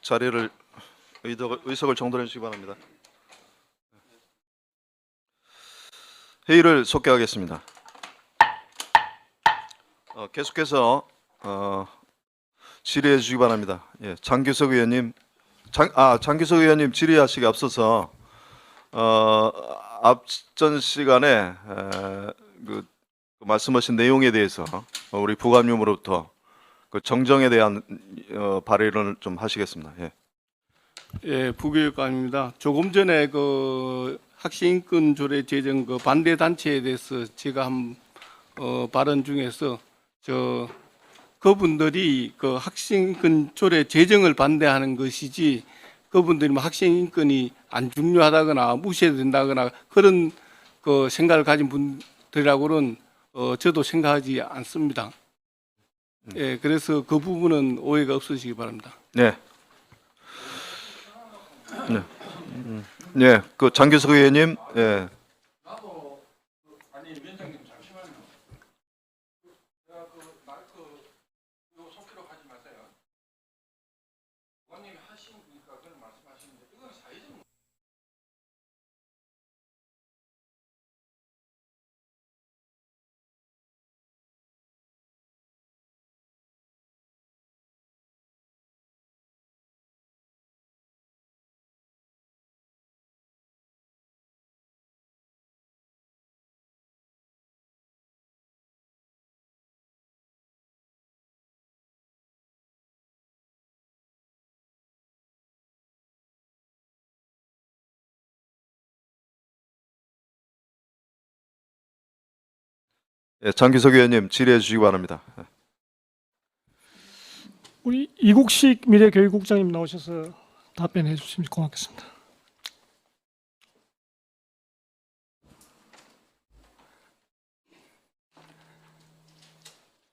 자리를 의석을 정돈해 주시기 바랍니다. 회의를 속개하겠습니다. 계속해서 질의해 주시기 바랍니다. 예, 장규석 의원님, 장규석 의원님 질의하시기 앞서서 앞전 시간에 그 말씀하신 내용에 대해서 우리 부감님으로부터 그 정정에 대한 발의를 좀 하시겠습니다. 예. 예, 부교육감입니다. 조금 전에 그 학생인권 조례 제정 그 반대 단체에 대해서 제가 한 발언 중에서 그분들이 그 학생인권 조례 제정을 반대하는 것이지 그분들이 뭐 학생인권이 안 중요하다거나 무시된다거나 그런 그 생각을 가진 분들이라고는 저도 생각하지 않습니다. 예, 그래서 그 부분은 오해가 없으시기 바랍니다. 네. 네. 네. 그 장규석 의원님, 예. 아니 위원장님 잠시만요. 제가 그 마이크 이거 속기로 하지 마세요. 의원님이 하신 거니까 그런 말씀하시는데 이건 사회적. 예, 장규석 의원님 질의해 주시기 바랍니다. 우리 이국식 미래교육국장님 나오셔서 답변해 주시면 고맙겠습니다.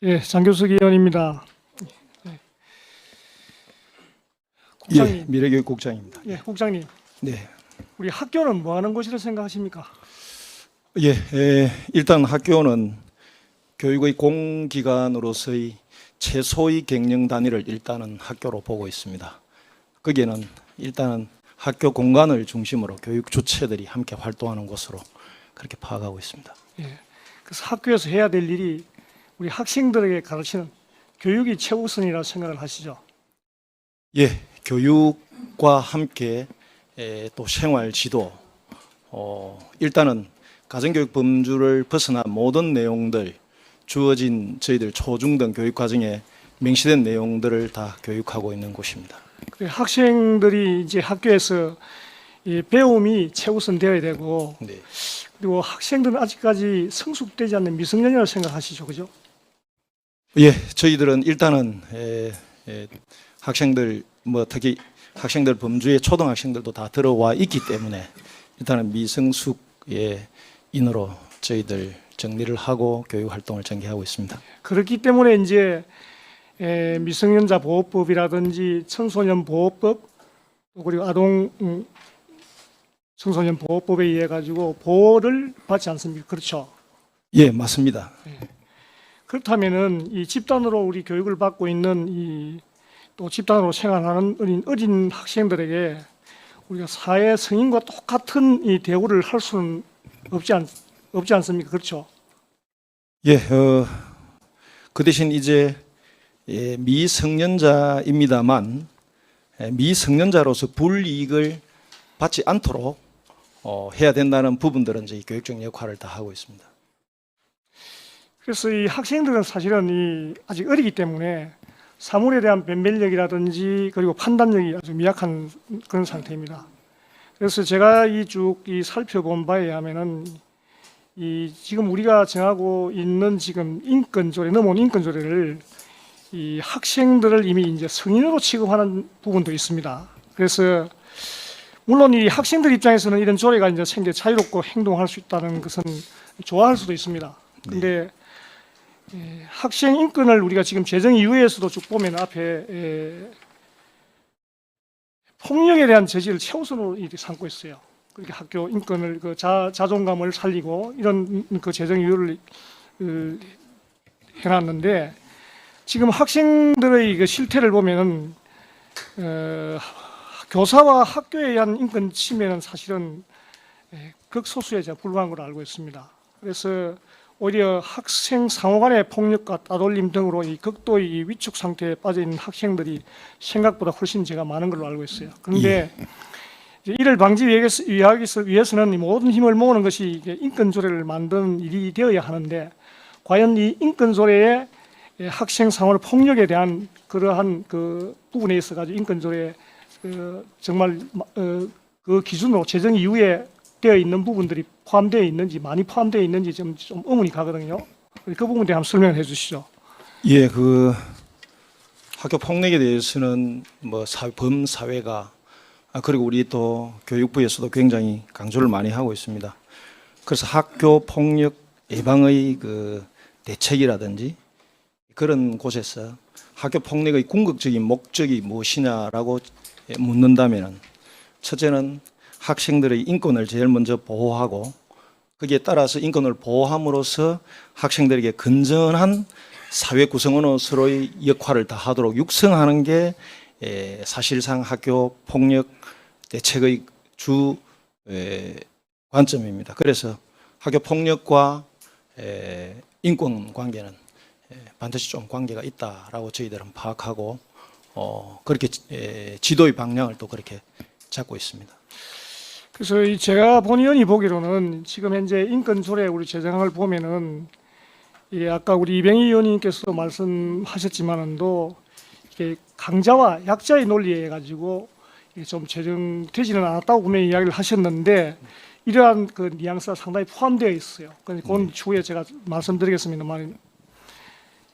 예, 장교석 의원입니다. 국장님, 예, 미래교육국장입니다. 예, 국장님, 네, 우리 학교는 뭐 하는 곳이라 생각하십니까? 예, 일단 학교는 교육의 공기관으로서의 최소의 경영 단위를 일단은 학교로 보고 있습니다. 거기에는 일단은 학교 공간을 중심으로 교육 주체들이 함께 활동하는 곳으로 그렇게 파악하고 있습니다. 예, 그래서 학교에서 해야 될 일이 우리 학생들에게 가르치는 교육이 최우선이라 생각을 하시죠? 예, 교육과 함께 또 생활 지도, 일단은 가정교육 범주를 벗어난 모든 내용들, 주어진 저희들 초중등 교육 과정에 명시된 내용들을 다 교육하고 있는 곳입니다. 학생들이 이제 학교에서 이 배움이 최우선 되어야 되고, 네. 그리고 학생들은 아직까지 성숙되지 않는 미성년이라고 생각하시죠, 그죠? 예, 저희들은 일단은 학생들 특히 학생들 범주에 초등학생들도 다 들어와 있기 때문에 일단은 미성숙의 인으로 저희들 정리를 하고 교육 활동을 전개하고 있습니다. 그렇기 때문에 이제 미성년자 보호법이라든지 청소년 보호법 그리고 아동 청소년 보호법에 의해 가지고 보호를 받지 않습니까? 그렇죠? 예, 맞습니다. 그렇다면은 이 집단으로 우리 교육을 받고 있는 또 집단으로 생활하는 어린 학생들에게 우리가 사회 성인과 똑같은 이 대우를 할 수는 없지 않습니까? 그렇죠? 예, 그 대신 이제 미성년자입니다만 미성년자로서 불이익을 받지 않도록 해야 된다는 부분들은 저희 교육적 역할을 다 하고 있습니다. 그래서 이 학생들은 사실은 아직 어리기 때문에 사물에 대한 변별력이라든지 그리고 판단력이 아주 미약한 그런 상태입니다. 그래서 제가 쭉 살펴본 바에 의하면은 지금 우리가 정하고 있는 지금 인권조례, 넘어온 인권조례를 이 학생들을 이미 이제 성인으로 취급하는 부분도 있습니다. 그래서 물론 이 학생들 입장에서는 이런 조례가 이제 생겨 자유롭고 행동할 수 있다는 것은 좋아할 수도 있습니다. 근데 학생 인권을 우리가 지금 제정 이후에서도 쭉 보면 앞에 폭력에 대한 제지를 최우선으로 삼고 있어요. 그렇게 학교 인권을 자존감을 살리고 이런 그 제정 이유를 해놨는데 지금 학생들의 그 실태를 보면은 교사와 학교에 의한 인권 침해는 사실은 극소수에 불과한 걸로 알고 있습니다. 그래서 오히려 학생 상호 간의 폭력과 따돌림 등으로 이 극도의 이 위축 상태에 빠져 있는 학생들이 생각보다 훨씬 제가 많은 걸로 알고 있어요. 그런데 이제 이를 방지하기 위해서는 이 모든 힘을 모으는 것이 이게 인권 조례를 만드는 일이 되어야 하는데, 과연 이 인권 조례에 학생 상호 폭력에 대한 그러한 그 부분에 있어 가지고 인권 조례에 정말 그 기준으로 제정 이후에 되어 있는 부분들이 포함되어 있는지, 많이 포함되어 있는지 좀 의문이 가거든요. 그 부분에 대해 한번 설명해 주시죠. 예, 그 학교 폭력에 대해서는 뭐 범사회가 그리고 우리 또 교육부에서도 굉장히 강조를 많이 하고 있습니다. 그래서 학교 폭력 예방의 그 대책이라든지 그런 곳에서 학교 폭력의 궁극적인 목적이 무엇이냐라고 묻는다면은, 첫째는 학생들의 인권을 제일 먼저 보호하고, 거기에 따라서 인권을 보호함으로써 학생들에게 건전한 사회 구성원으로서의 역할을 다하도록 육성하는 게 사실상 학교 폭력 대책의 주 관점입니다. 그래서 학교 폭력과 인권 관계는 반드시 좀 관계가 있다라고 저희들은 파악하고 그렇게 지도의 방향을 또 그렇게 잡고 있습니다. 그래서 제가 본의원이 보기로는 지금 현재 인권 조례 우리 제정을 보면은 이게 아까 우리 이병희 의원님께서 말씀하셨지만은도 이게 강자와 약자의 논리에 가지고 좀 제정되지는 않았다고 분명히 이야기를 하셨는데, 이러한 그 뉘앙스가 상당히 포함되어 있어요. 그건 추후에 제가 말씀드리겠습니다만,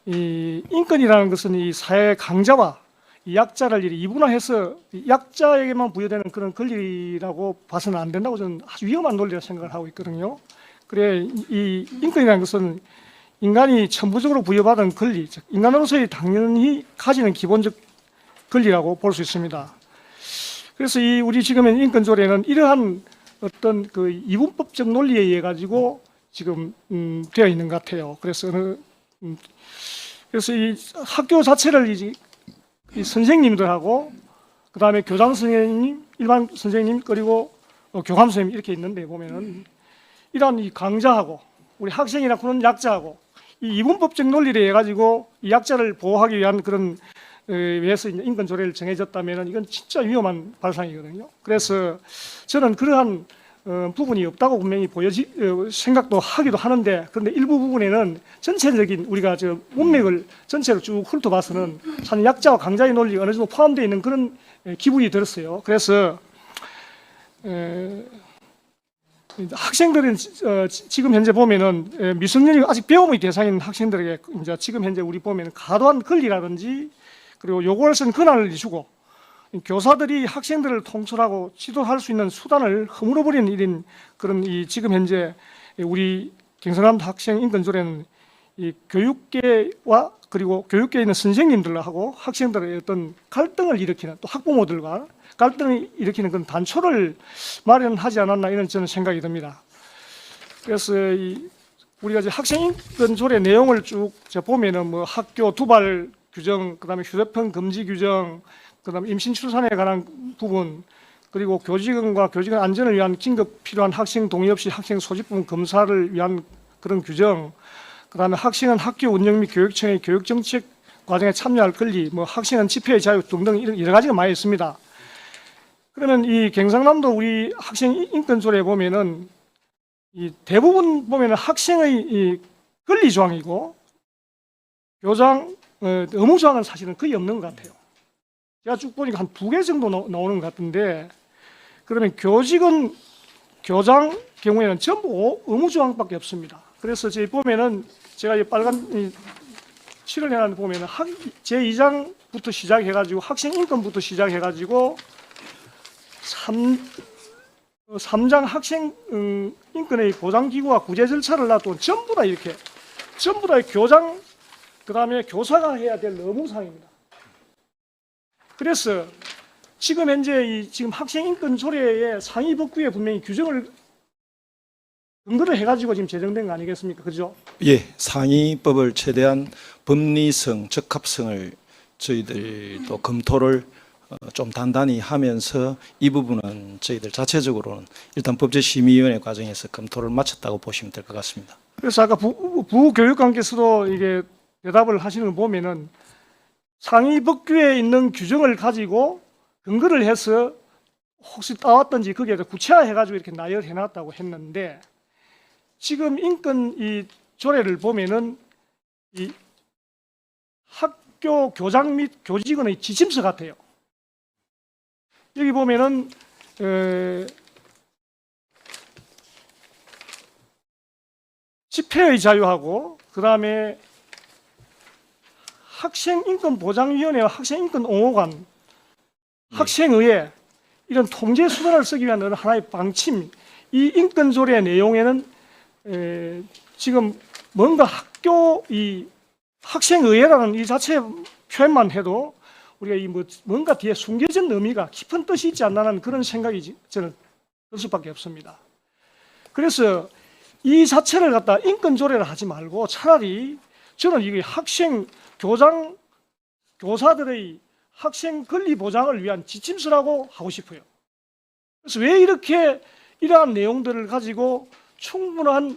이 인권이라는 것은 이 사회 강자와 이 약자를 이렇게 이분화해서 약자에게만 부여되는 그런 권리라고 봐서는 안 된다고 저는 아주 위험한 논리라고 생각을 하고 있거든요. 그래, 이 인권이라는 것은 인간이 천부적으로 부여받은 권리, 즉 인간으로서의 당연히 가지는 기본적 권리라고 볼 수 있습니다. 그래서 이 우리 지금의 인권 조례는 이러한 어떤 그 이분법적 논리에 의해 가지고 지금 되어 있는 것 같아요. 그래서 이 학교 자체를 이 선생님들하고 그다음에 교장 선생님, 일반 선생님, 그리고 교감 선생님 이렇게 있는데 보면은 이러한 이 강자하고 우리 학생이나 그런 약자하고 이 이분법적 논리를 해가지고 이 약자를 보호하기 위한 그런 위해서 이제 인권 조례를 정해졌다면은 이건 진짜 위험한 발상이거든요. 그래서 저는 그러한 부분이 없다고 분명히 생각도 하기도 하는데, 그런데 일부 부분에는 전체적인 우리가 저 문맥을 전체로 쭉 훑어봐서는 사실 약자와 강자의 논리가 어느 정도 포함되어 있는 그런 기분이 들었어요. 그래서 학생들은 지금 현재 보면은 미성년이 아직 배움의 대상인 학생들에게 이제 지금 현재 우리 보면은 과도한 권리라든지 그리고 요구할 수 있는 권한을 주고, 교사들이 학생들을 통솔하고 지도할 수 있는 수단을 허물어버리는 일인 그런 이 지금 현재 우리 경상남도 학생 인권조례는 이 교육계와 그리고 교육계에 있는 선생님들하고 학생들의 어떤 갈등을 일으키는, 또 학부모들과 갈등을 일으키는 그런 단초를 마련하지 않았나 이런 저는 생각이 듭니다. 그래서 우리가 이제 학생 인권조례 내용을 쭉 보면은 뭐 학교 두발 규정, 그다음에 휴대폰 금지 규정, 그다음에 임신 출산에 관한 부분, 그리고 교직원과 교직원 안전을 위한 긴급 필요한 학생 동의 없이 학생 소집품 검사를 위한 그런 규정, 그다음에 학생은 학교 운영 및 교육청의 교육 정책 과정에 참여할 권리, 뭐 학생은 집회의 자유 등등 이런 여러 가지가 많이 있습니다. 그러면 이 경상남도 우리 학생 인권조례에 보면은 이 대부분 보면은 학생의 이 권리 조항이고 교장 의무 조항은 사실은 거의 없는 것 같아요. 제가 쭉 보니까 한 2개 정도 나오는 것 같은데, 그러면 교직원, 교장 경우에는 전부 의무 조항밖에 없습니다. 그래서 저희 보면은 제가 이 빨간 칠을 해놨는데 보면은 제2장부터 시작해가지고 학생 인권부터 시작해가지고 3장 학생 인권의 보장기구와 구제 절차를 놔두고 전부 다 이렇게 전부 다 교장 그다음에 교사가 해야 될 의무사항입니다. 그래서 지금 현재 지금 학생 인권 조례의 상위 법규에 분명히 규정을 근거를 해가지고 지금 제정된 거 아니겠습니까? 그죠? 예, 상위법을 최대한 법리성, 적합성을 저희들도 검토를 좀 단단히 하면서 이 부분은 저희들 자체적으로는 일단 법제심의위원회 과정에서 검토를 마쳤다고 보시면 될 것 같습니다. 그래서 아까 부교육관께서도 이게 대답을 하시는 걸 보면은 상위 법규에 있는 규정을 가지고 근거를 해서 혹시 따왔던지 거기에 구체화해가지고 이렇게 나열해놨다고 했는데 지금 인권 이 조례를 보면은 이 학교 교장 및 교직원의 지침서 같아요. 여기 보면은 집회의 자유하고 그 다음에 학생인권보장위원회와 학생인권옹호관, 학생의회 이런 통제 수단을 쓰기 위한 어느 하나의 방침, 이 인권조례 내용에는 지금 뭔가 학교 이 학생의회라는 이 자체 표현만 해도 우리가 이 뭔가 뒤에 숨겨진 의미가 깊은 뜻이 있지 않나는 그런 생각이 저는 들 수밖에 없습니다. 그래서 이 자체를 갖다 인권조례를 하지 말고 차라리 저는 이게 학생 교사들의 학생 권리 보장을 위한 지침서라고 하고 싶어요. 그래서 왜 이렇게 이러한 내용들을 가지고 충분한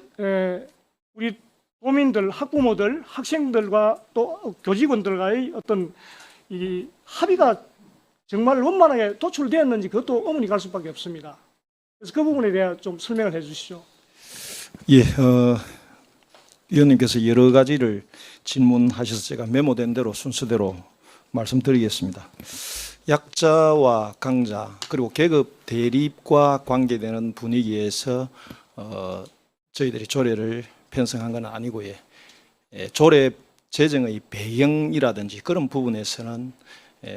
우리 도민들, 학부모들, 학생들과 또 교직원들과의 어떤 이 합의가 정말 원만하게 도출되었는지 그것도 의문이 갈 수밖에 없습니다. 그래서 그 부분에 대해 좀 설명을 해주시죠. 예, 위원님께서 여러 가지를 질문하셔서 제가 메모된 대로 순서대로 말씀드리겠습니다. 약자와 강자 그리고 계급 대립과 관계되는 분위기에서 저희들이 조례를 편성한 건 아니고요. 조례 제정의 배경이라든지 그런 부분에서는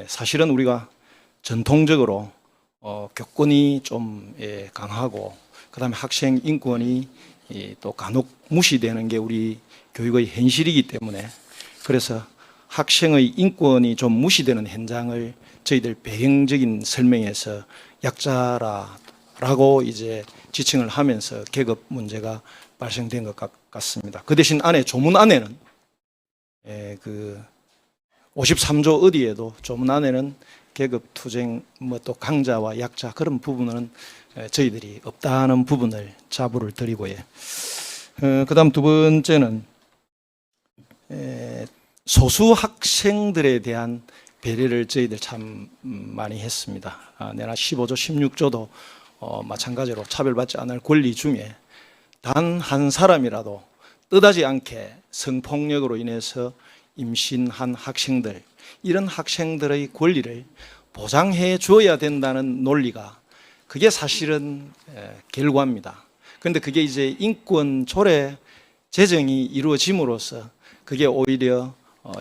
사실은 우리가 전통적으로 교권이 좀 강하고 그다음에 학생 인권이 또 간혹 무시되는 게 우리 교육의 현실이기 때문에 그래서 학생의 인권이 좀 무시되는 현장을 저희들 배경적인 설명에서 약자라고 이제 지칭을 하면서 계급 문제가 발생된 것 같습니다. 그 대신 안에 조문 안에는 그 53조 어디에도 조문 안에는 계급 투쟁 뭐 또 강자와 약자 그런 부분은 저희들이 없다는 부분을 자부를 드리고요. 그다음 두 번째는 소수 학생들에 대한 배려를 저희들 참 많이 했습니다. 내나 15조, 16조도 마찬가지로 차별받지 않을 권리 중에 단 한 사람이라도 뜻하지 않게 성폭력으로 인해서 임신한 학생들, 이런 학생들의 권리를 보장해 주어야 된다는 논리가 그게 사실은 결과입니다. 그런데 그게 이제 인권 조례 제정이 이루어짐으로써 그게 오히려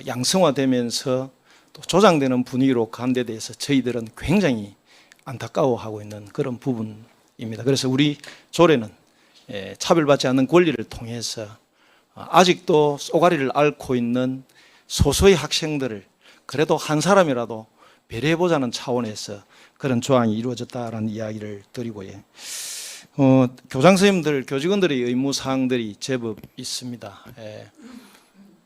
양성화되면서 또 조장되는 분위기로 간 데 대해서 저희들은 굉장히 안타까워하고 있는 그런 부분입니다. 그래서 우리 조례는 차별받지 않는 권리를 통해서 아직도 쏘가리를 앓고 있는 소수의 학생들을 그래도 한 사람이라도 배려해보자는 차원에서 그런 조항이 이루어졌다라는 이야기를 드리고요. 교장 선생님들, 교직원들의 의무사항들이 제법 있습니다.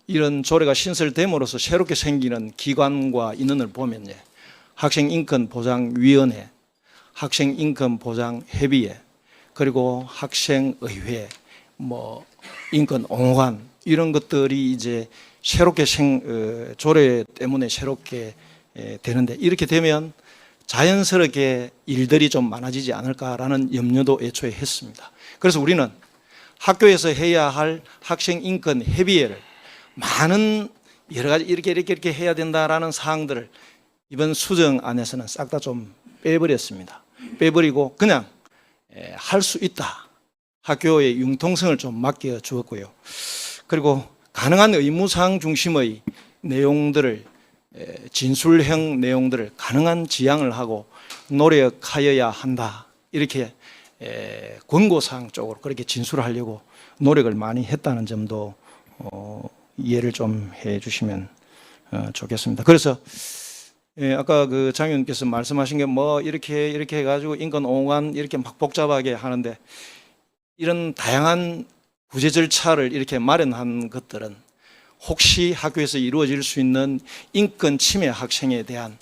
이런 조례가 신설됨으로써 새롭게 생기는 기관과 인원을 보면요. 학생인권보장위원회, 학생인권보장협의회, 그리고 학생의회, 뭐 인권옹호관 이런 것들이 이제 새롭게 조례 때문에 새롭게 되는데 이렇게 되면 자연스럽게 일들이 좀 많아지지 않을까라는 염려도 애초에 했습니다. 그래서 우리는 학교에서 해야 할 학생인권협의회를 많은 여러 가지 이렇게 해야 된다라는 사항들을 이번 수정안에서는 싹 다 좀 빼버렸습니다. 빼버리고 그냥 할 수 있다. 학교의 융통성을 좀 맡겨 주었고요. 그리고 가능한 의무사항 중심의 내용들을 진술형 내용들을 가능한 지양을 하고 노력하여야 한다. 이렇게 권고사항 쪽으로 그렇게 진술하려고 노력을 많이 했다는 점도 이해를 좀 해주시면 좋겠습니다. 그래서 아까 그 장 의원께서 말씀하신 게 뭐 이렇게 해가지고 인권옹호관 이렇게 막 복잡하게 하는데 이런 다양한 구제 절차를 이렇게 마련한 것들은 혹시 학교에서 이루어질 수 있는 인권 침해 학생에 대한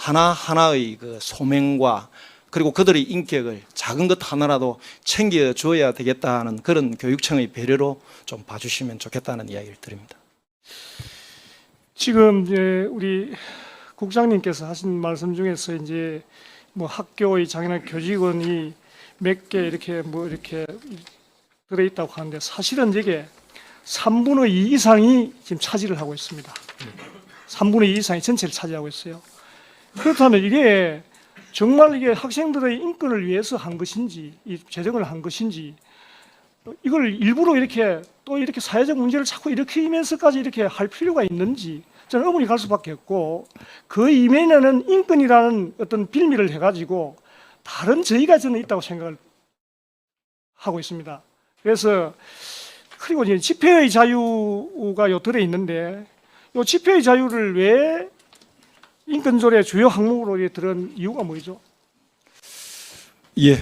하나하나의 그 소명과 그리고 그들의 인격을 작은 것 하나라도 챙겨줘야 되겠다 하는 그런 교육청의 배려로 좀 봐주시면 좋겠다는 이야기를 드립니다. 지금 이제 우리 국장님께서 하신 말씀 중에서 이제 뭐 학교의 장애인 교직원이 몇 개 이렇게 뭐 이렇게 들어있다고 하는데 사실은 이게 3분의 2 이상이 지금 차지를 하고 있습니다. 3분의 2 이상이 전체를 차지하고 있어요. 그렇다면 이게 정말 이게 학생들의 인권을 위해서 한 것인지, 이 제정을 한 것인지, 이걸 일부러 이렇게 또 이렇게 사회적 문제를 자꾸 일으키면서까지 이렇게 할 필요가 있는지 저는 의문이 갈 수밖에 없고, 그 이면에는 인권이라는 어떤 빌미를 해가지고 다른 저희가 저는 있다고 생각을 하고 있습니다. 그래서 그리고 이제 집회의 자유가 요 들어 있는데, 요 집회의 자유를 왜 인권조례 주요 항목으로 들은 이유가 뭐죠? 예,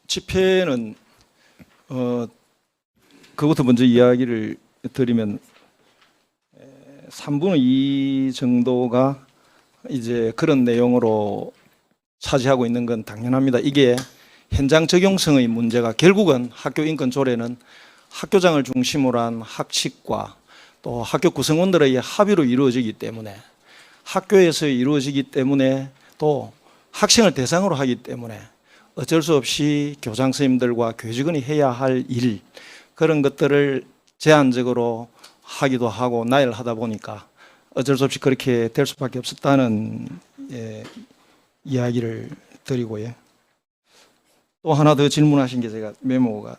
집회는 그것부터 먼저 이야기를 드리면 3분의 2 정도가 이제 그런 내용으로 차지하고 있는 건 당연합니다. 이게 현장 적용성의 문제가 결국은 학교 인권 조례는 학교장을 중심으로 한 학칙과 또 학교 구성원들의 합의로 이루어지기 때문에 학교에서 이루어지기 때문에 또 학생을 대상으로 하기 때문에 어쩔 수 없이 교장 선생님들과 교직원이 해야 할 일 그런 것들을 제한적으로 하기도 하고 나열하다 보니까 어쩔 수 없이 그렇게 될 수밖에 없었다는 이야기를 드리고요. 또 하나 더 질문하신 게 제가 메모가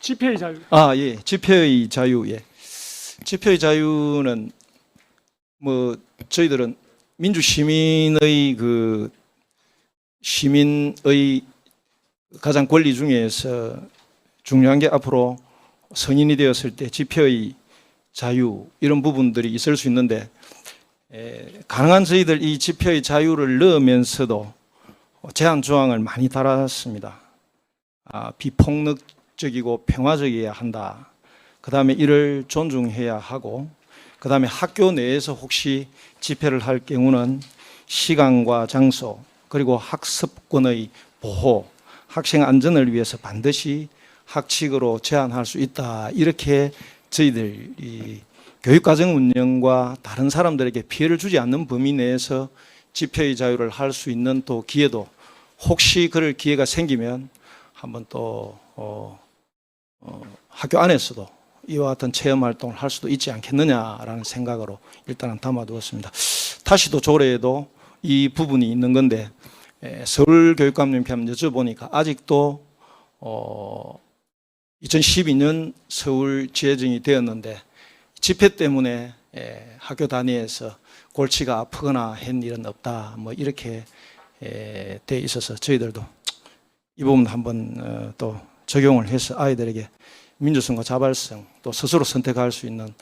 집회의 자유. 예. 집회의 자유. 예. 집회의 자유는 뭐 저희들은 민주 시민의 그 시민의 가장 권리 중에서 중요한 게 앞으로 성인이 되었을 때 집회의 자유 이런 부분들이 있을 수 있는데 가능한 저희들 이 집회의 자유를 넣으면서도 제한 조항을 많이 달았습니다. 비폭력적이고 평화적이어야 한다. 그 다음에 이를 존중해야 하고 그 다음에 학교 내에서 혹시 집회를 할 경우는 시간과 장소 그리고 학습권의 보호 학생 안전을 위해서 반드시 학칙으로 제한할 수 있다. 이렇게 저희들이 교육과정 운영과 다른 사람들에게 피해를 주지 않는 범위 내에서 집회의 자유를 할 수 있는 또 기회도 혹시 그럴 기회가 생기면 한번 또 학교 안에서도 이와 같은 체험 활동을 할 수도 있지 않겠느냐라는 생각으로 일단은 담아두었습니다. 다시도 조례에도 이 부분이 있는 건데 서울교육감님께 한번 여쭤보니까 아직도 2012년 서울 재정이 되었는데 집회 때문에 학교 단위에서 골치가 아프거나 한 일은 없다. 뭐 이렇게 돼 있어서 저희들도 이 부분 한번 또 적용을 해서 아이들에게 민주성과 자발성 또 스스로 선택할 수 있는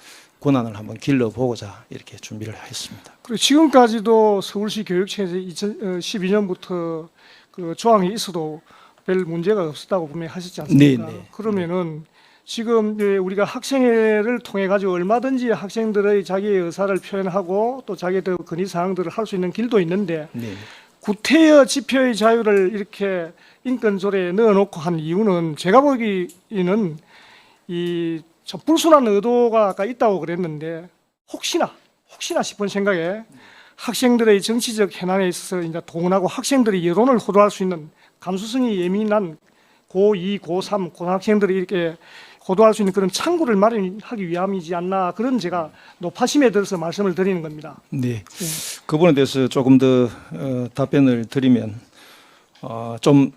권한을 한번 길러보고자 이렇게 준비를 했습니다. 그리고 지금까지도 서울시 교육청에서 2012년부터 그 조항이 있어도 별 문제가 없었다고 분명히 하셨지 않습니까? 네. 그러면은 지금 이제 우리가 학생회를 통해 가지고 얼마든지 학생들의 자기의 의사를 표현하고 또 자기의 건의 사항들을 할 수 있는 길도 있는데 네. 구태여 집회의 자유를 이렇게 인권조례에 넣어놓고 한 이유는 제가 보기에는 이 좀 불순한 의도가 아까 있다고 그랬는데 혹시나 싶은 생각에 학생들의 정치적 현안에 있어서 이제 동원하고 학생들이 여론을 호도할 수 있는 감수성이 예민한 고2, 고3 고등학생들이 이렇게 호도할 수 있는 그런 창구를 마련하기 위함이지 않나 그런 제가 높아심에 들어서 말씀을 드리는 겁니다. 네. 그 부분에 대해서 조금 더 답변을 드리면 좀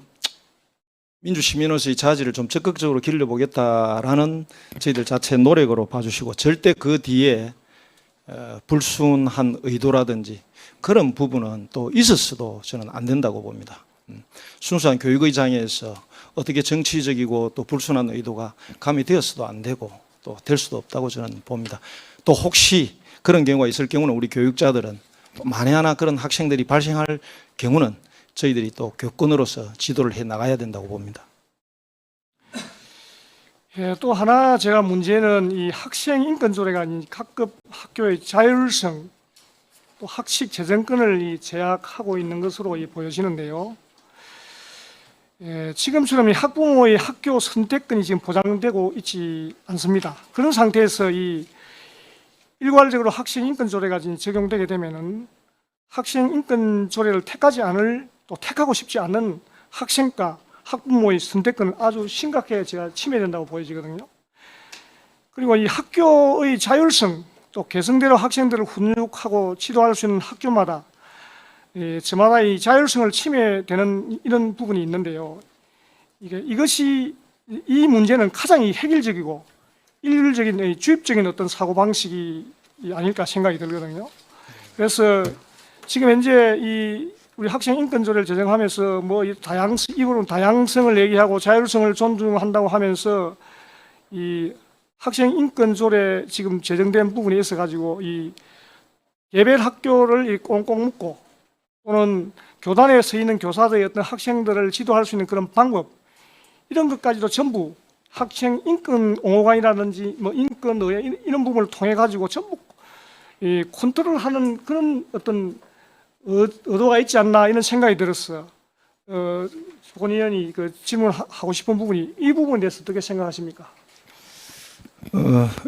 민주시민으로서의 자질을 좀 적극적으로 길러보겠다라는 저희들 자체 노력으로 봐주시고 절대 그 뒤에 불순한 의도라든지 그런 부분은 또 있었어도 저는 안 된다고 봅니다. 순수한 교육의 장에서 어떻게 정치적이고 또 불순한 의도가 가미되었어도 안 되고 또 될 수도 없다고 저는 봅니다. 또 혹시 그런 경우가 있을 경우는 우리 교육자들은 또 만에 하나 그런 학생들이 발생할 경우는 저희들이 또 교권으로서 지도를 해 나가야 된다고 봅니다. 예, 또 하나 제가 문제는 이 학생 인권 조례가 아닌 각급 학교의 자율성 또 학식 재정권을 이 제약하고 있는 것으로 보여지는데요. 예, 지금처럼 이 학부모의 학교 선택권이 지금 보장되고 있지 않습니다. 그런 상태에서 이 일괄적으로 학생 인권 조례가 지금 적용되게 되면은 학생 인권 조례를 택하지 않을 또 택하고 싶지 않은 학생과 학부모의 선택권은 아주 심각하게 제가 침해된다고 보여지거든요. 그리고 이 학교의 자율성 또 개성대로 학생들을 훈육하고 지도할 수 있는 학교마다 저마다 이 자율성을 침해되는 이런 부분이 있는데요. 이것이 이 문제는 가장 획일적이고 일률적인 주입적인 어떤 사고 방식이 아닐까 생각이 들거든요. 그래서 지금 현재 이 우리 학생 인권조례를 제정하면서 입으로는 다양성을 얘기하고 자율성을 존중한다고 하면서 이 학생 인권조례 지금 제정된 부분에 있어 가지고 이 개별 학교를 꽁꽁 묶고 또는 교단에 서 있는 교사들의 어떤 학생들을 지도할 수 있는 그런 방법 이런 것까지도 전부 학생 인권 옹호관이라든지 인권의회 이런 부분을 통해 가지고 전부 컨트롤하는 그런 어떤 의도가 있지 않나 이런 생각이 들었어요. 조건 의원이 질문하고 싶은 부분이 이 부분에 대해서 어떻게 생각하십니까?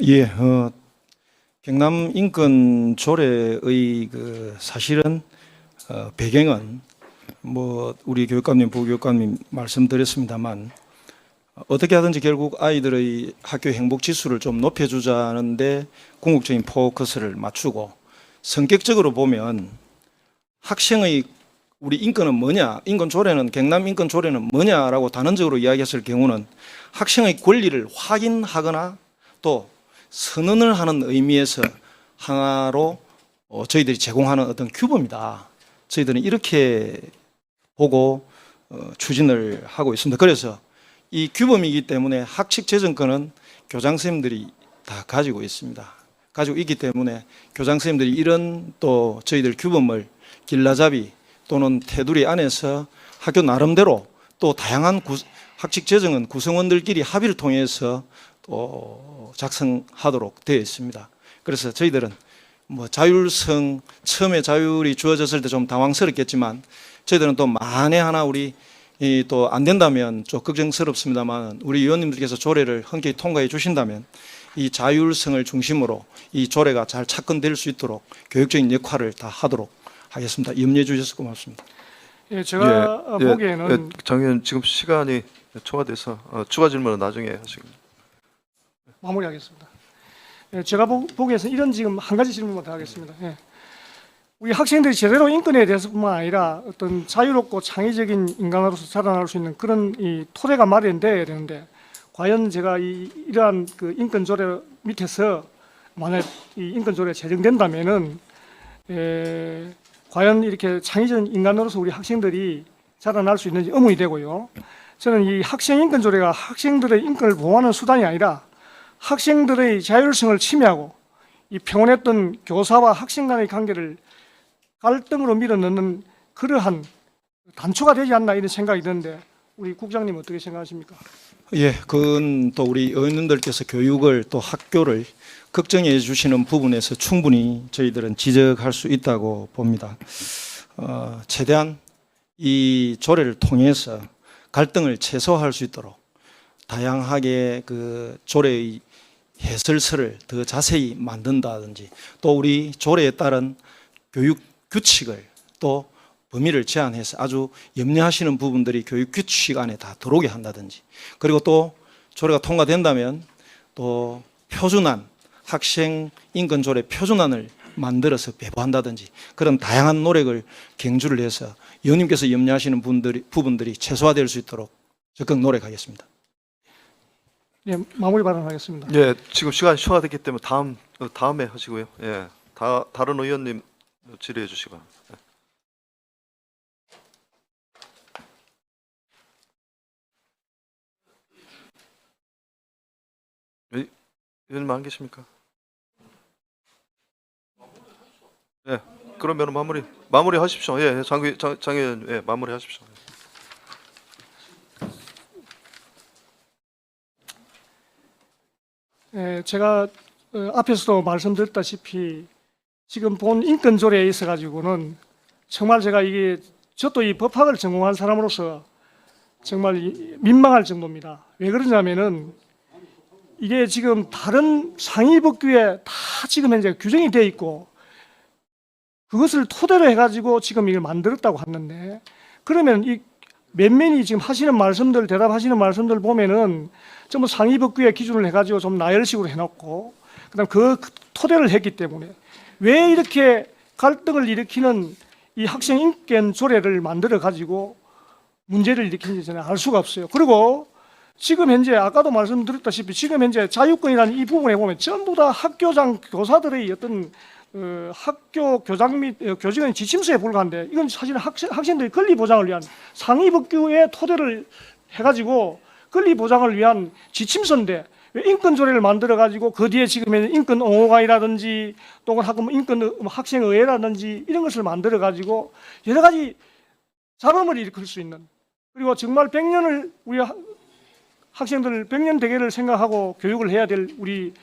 예, 경남 인권 조례의 사실은 배경은 우리 교육감님, 부교육감님 말씀드렸습니다만 어떻게 하든지 결국 아이들의 학교 행복 지수를 좀 높여주자는데 궁극적인 포커스를 맞추고 성격적으로 보면 학생의 우리 인권은 뭐냐, 인권 조례는 경남 인권 조례는 뭐냐라고 단언적으로 이야기했을 경우는 학생의 권리를 확인하거나 또 선언을 하는 의미에서 하나로 저희들이 제공하는 어떤 규범이다. 저희들은 이렇게 보고 추진을 하고 있습니다. 그래서 이 규범이기 때문에 학칙 제정권은 교장 선생님들이 다 가지고 있습니다. 가지고 있기 때문에 교장 선생님들이 이런 또 저희들 규범을 길라잡이 또는 테두리 안에서 학교 나름대로 또 다양한 학칙 제정은 구성원들끼리 합의를 통해서 또 작성하도록 되어 있습니다. 그래서 저희들은 자율성, 처음에 자율이 주어졌을 때 좀 당황스럽겠지만 저희들은 또 만에 하나 우리 또 안 된다면 좀 걱정스럽습니다만 우리 의원님들께서 조례를 흔쾌히 통과해 주신다면 이 자율성을 중심으로 이 조례가 잘 착근될 수 있도록 교육적인 역할을 다 하도록 하겠습니다. 염려해 주셔서 고맙습니다. 예, 제가 보기에는 장 의원 지금 시간이 초과돼서 추가 질문은 나중에 하시겠습니다. 마무리하겠습니다. 예, 제가 보기에서 이런 지금 한 가지 질문만 더 하겠습니다. 예. 우리 학생들이 제대로 인권에 대해서뿐만 아니라 어떤 자유롭고 창의적인 인간으로서 자라날 수 있는 그런 이 토대가 마련돼야 되는데 과연 제가 이러한 인권 조례 밑에서 만약 이 인권 조례 제정된다면은 과연 이렇게 창의적인 인간으로서 우리 학생들이 자라날 수 있는지 의문이 되고요. 저는 이 학생 인권 조례가 학생들의 인권을 보호하는 수단이 아니라 학생들의 자율성을 침해하고 이 평온했던 교사와 학생 간의 관계를 갈등으로 밀어넣는 그러한 단초가 되지 않나 이런 생각이 드는데 우리 국장님 어떻게 생각하십니까? 예, 그건 또 우리 의원님들께서 교육을 또 학교를 걱정해 주시는 부분에서 충분히 저희들은 지적할 수 있다고 봅니다. 최대한 이 조례를 통해서 갈등을 최소화할 수 있도록 다양하게 조례의 해설서를 더 자세히 만든다든지 또 우리 조례에 따른 교육 규칙을 또 범위를 제한해서 아주 염려하시는 부분들이 교육 규칙 안에 다 들어오게 한다든지 그리고 또 조례가 통과된다면 또 표준안 학생 인권 조례 표준안을 만들어서 배부한다든지 그런 다양한 노력을 경주를 해서 의원님께서 염려하시는 부분들이 최소화될 수 있도록 적극 노력하겠습니다. 예, 마무리 발언하겠습니다. 예, 지금 시간이 초과됐기 때문에 다음에 하시고요. 예, 다른 의원님 질의해 주시기 바랍니다. 의원님 안 계십니까? 예, 그러면 마무리 하십시오. 예, 장 의원, 예, 마무리 하십시오. 제가 앞에서도 말씀드렸다시피 지금 본 인권 조례에 있어 가지고는 정말 제가 저도 이 법학을 전공한 사람으로서 정말 민망할 정도입니다. 왜 그러냐면은 이게 지금 다른 상위 법규에 다 지금 현재 규정이 되어 있고 그것을 토대로 해가지고 지금 이걸 만들었다고 하는데 그러면 이 면면이 지금 하시는 말씀들 대답하시는 말씀들 보면은 전부 상위 법규의 기준을 해가지고 좀 나열식으로 해놓고 그다음 그 토대를 했기 때문에 왜 이렇게 갈등을 일으키는 이 학생 인권 조례를 만들어 가지고 문제를 일으키는지 저는 알 수가 없어요. 그리고 지금 현재 아까도 말씀드렸다시피 지금 현재 자유권이라는 이 부분에 보면 전부 다 학교장 교사들의 어떤 학교 교장 및 교직원 지침서에 불과한데 이건 사실 학생들의 권리 보장을 위한 상위 법규의 토대를 해가지고 권리 보장을 위한 지침서인데 왜 인권 조례를 만들어 가지고 그 뒤에 지금 인권 옹호관이라든지 또는 인권 학생의회라든지 이런 것을 만들어 가지고 여러 가지 잡음을 일으킬 수 있는 그리고 정말 100년을 우리 학생들 100년 대계를 생각하고 교육을 해야 될 우리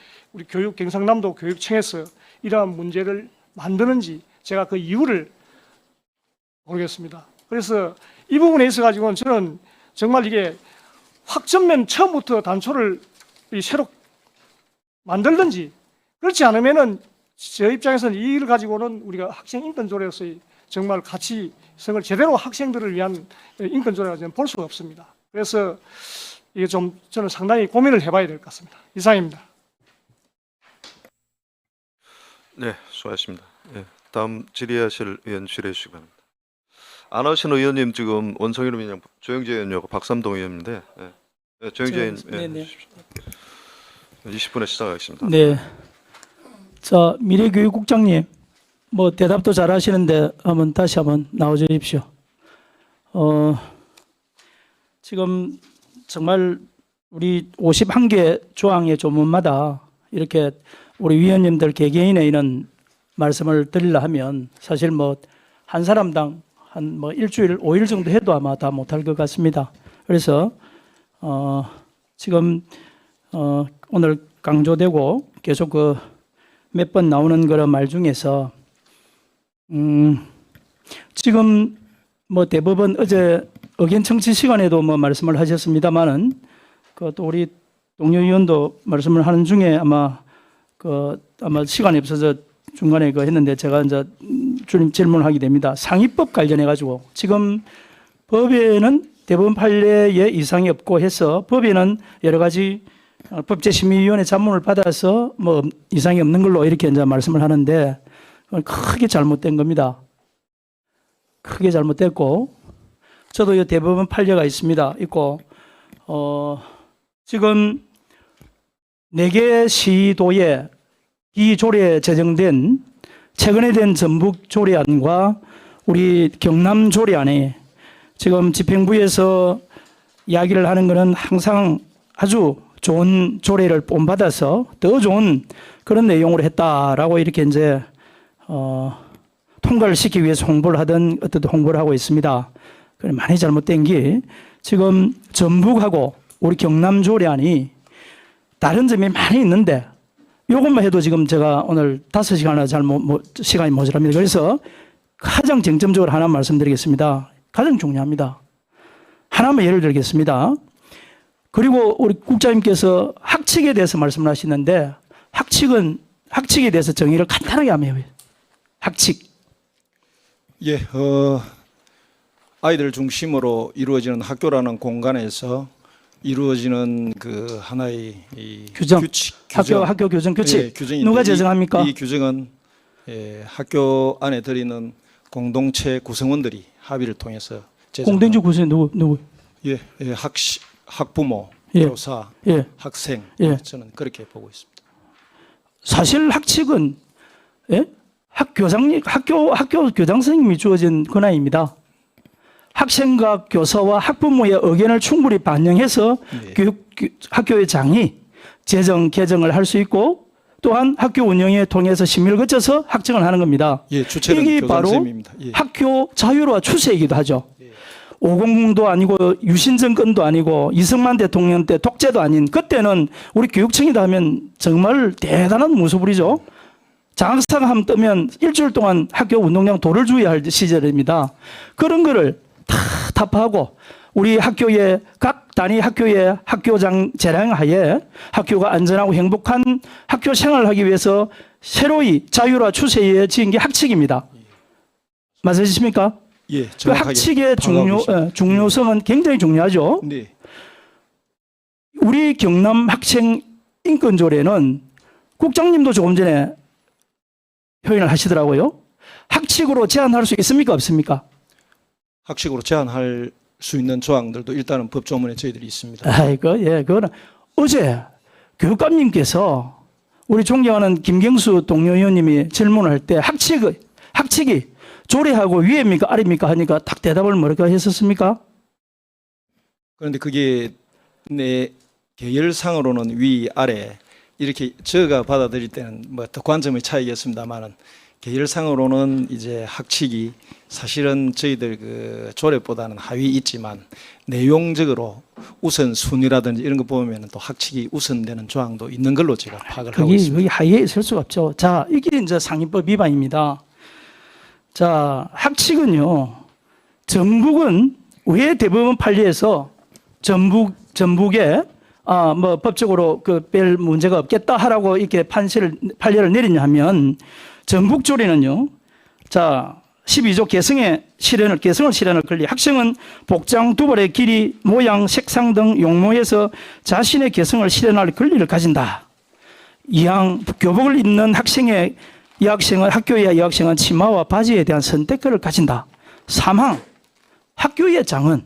교육 경상남도 교육청에서 이러한 문제를 만드는지 제가 그 이유를 모르겠습니다. 그래서 이 부분에 있어 가지고는 저는 정말 이게 확전면 처음부터 단초를 새로 만들든지 그렇지 않으면은 제 입장에서는 이 일을 가지고는 우리가 학생 인권 조례로서의 정말 가치성을 제대로 학생들을 위한 인권 조례라 저는 볼 수가 없습니다. 그래서 이게 좀 저는 상당히 고민을 해봐야 될 것 같습니다. 이상입니다. 네, 수고하셨습니다. 예, 다음 질의하실 의원 질의해 주시기 바랍니다. 안 하신 의원님 지금 원성일 의원님, 조영재 의원님하고 박삼동 의원인데 조영재 의원 네네. 20분에 시작하겠습니다. 네. 자, 미래교육국장님, 뭐 대답도 잘하시는데 다시 한번 나와주십시오. 지금 정말 우리 51개 조항의 조문마다 이렇게 우리 위원님들 개개인의 이런 말씀을 드리려 하면 사실 뭐 한 사람당 한 뭐 일주일 5일 정도 해도 아마 다 못할 것 같습니다. 그래서 지금 오늘 강조되고 계속 그 몇 번 나오는 그런 말 중에서 지금 뭐 대법원 어제 의견 청취 시간에도 뭐 말씀을 하셨습니다만은 그 또 우리 동료 의원도 말씀을 하는 중에 아마 시간이 없어서 중간에 했는데 제가 이제 주님 질문을 하게 됩니다. 상위법 관련해 가지고 지금 법에는 대법원 판례에 이상이 없고 해서 법에는 여러 가지 법제심의위원회 자문을 받아서 뭐 이상이 없는 걸로 이렇게 이제 말씀을 하는데 그건 크게 잘못된 겁니다. 크게 잘못됐고 저도 이 대법원 판례가 있고 지금 4개 시도에 이 조례에 제정된 최근에 된 전북 조례안과 우리 경남 조례안에 지금 집행부에서 이야기를 하는 것은 항상 아주 좋은 조례를 본받아서 더 좋은 그런 내용으로 했다라고 이렇게 이제 통과를 시키기 위해서 홍보를 하던 어떤 홍보를 하고 있습니다. 많이 잘못된 게 지금 전북하고 우리 경남 조례안이 다른 점이 많이 있는데 이것만 해도 지금 제가 오늘 5시간이나 시간이 모자랍니다. 그래서 가장 쟁점적으로 하나 말씀드리겠습니다. 가장 중요합니다. 하나만 예를 들겠습니다. 그리고 우리 국장님께서 학칙에 대해서 말씀을 하시는데 학칙에 대해서 정의를 간단하게 하면 해요. 학칙. 예, 아이들 중심으로 이루어지는 학교라는 공간에서 이루어지는 그 하나의 규정, 규칙, 학교 교정 규칙. 예, 규정인데 누가 제정합니까? 이 규정은 학교 안에 들이는 공동체 구성원들이 합의를 통해서 공동체 구성원 누구? 예, 학부모, 예. 교사, 예. 학생. 예. 저는 그렇게 보고 있습니다. 사실 학칙은 학교 교장 선생님이 주어진 권한입니다. 학생과 교사와 학부모의 의견을 충분히 반영해서 네. 학교의 장이 제정 개정을 할 수 있고 또한 학교 운영에 통해서 심의를 거쳐서 학정을 하는 겁니다. 예, 주체는 이게 교장 바로 선생님입니다. 예. 학교 자율화 추세이기도 하죠. 오공궁도 아니고 유신정권도 아니고 이승만 대통령 때 독재도 아닌 그때는 우리 교육청이다 하면 정말 대단한 무소불이죠. 장학사가 한번 뜨면 일주일 동안 학교 운동장 돌을 주어야 할 시절입니다. 그런 거를 다 타파하고 우리 학교의 각 단위 학교의 학교장 재량하에 학교가 안전하고 행복한 학교 생활을 하기 위해서 새로이 자율화 추세에 지은 게 학칙입니다. 맞으십니까? 예, 그 정확하게 학칙의 파악하고 있습니다. 중요성은 굉장히 중요하죠. 네. 우리 경남 학생 인권조례는 국장님도 조금 전에 표현을 하시더라고요. 학칙으로 제한할 수 있습니까? 없습니까? 학식으로 제한할 수 있는 조항들도 일단은 법조문에 저희들이 있습니다. 아이고, 예, 그거는 어제 교육감님께서 우리 존경하는 김경수 동료위원님이 질문을 할 때 학칙이 조례하고 위입니까 아래입니까 하니까 딱 대답을 뭐라고 했었습니까? 그런데 그게 내 계열상으로는 위 아래 이렇게 제가 받아들일 때는 뭐 더 관점의 차이겠습니다만은 계열상으로는 이제 학칙이 사실은 저희들 그 조례보다는 하위 있지만 내용적으로 우선 순위라든지 이런 거 보면은 또 학칙이 우선되는 조항도 있는 걸로 제가 파악을 하고 그게 있습니다. 여기 하위에 있을 수가 없죠. 자, 이게 이제 상위법 위반입니다. 자, 학칙은요. 전북은 왜 대법원 판례에서 전북에 뭐 법적으로 그 뺄 문제가 없겠다 하라고 이렇게 판례를 내리냐 하면 전북조례는요. 자, 12조 개성을 실현할 권리. 학생은 복장, 두벌의 길이, 모양, 색상 등 용모에서 자신의 개성을 실현할 권리를 가진다. 이항 교복을 입는 학교의 여학생은 치마와 바지에 대한 선택권을 가진다. 3항 학교의 장은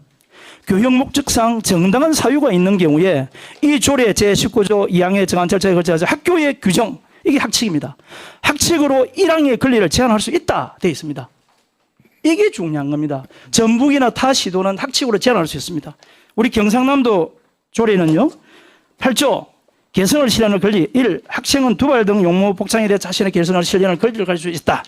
교육 목적상 정당한 사유가 있는 경우에 이 조례 제19조 2항에 정한 절차에 걸쳐서 학교의 규정, 이게 학칙입니다. 학칙으로 1항의 권리를 제한할 수 있다 되어 있습니다. 이게 중요한 겁니다. 전북이나 타 시도는 학칙으로 제한할 수 있습니다. 우리 경상남도 조례는요. 8조 개성을 실현할 권리 1. 학생은 두발 등 용모 복장에 대해 자신의 개성을 실현할 권리를 가질 수 있다.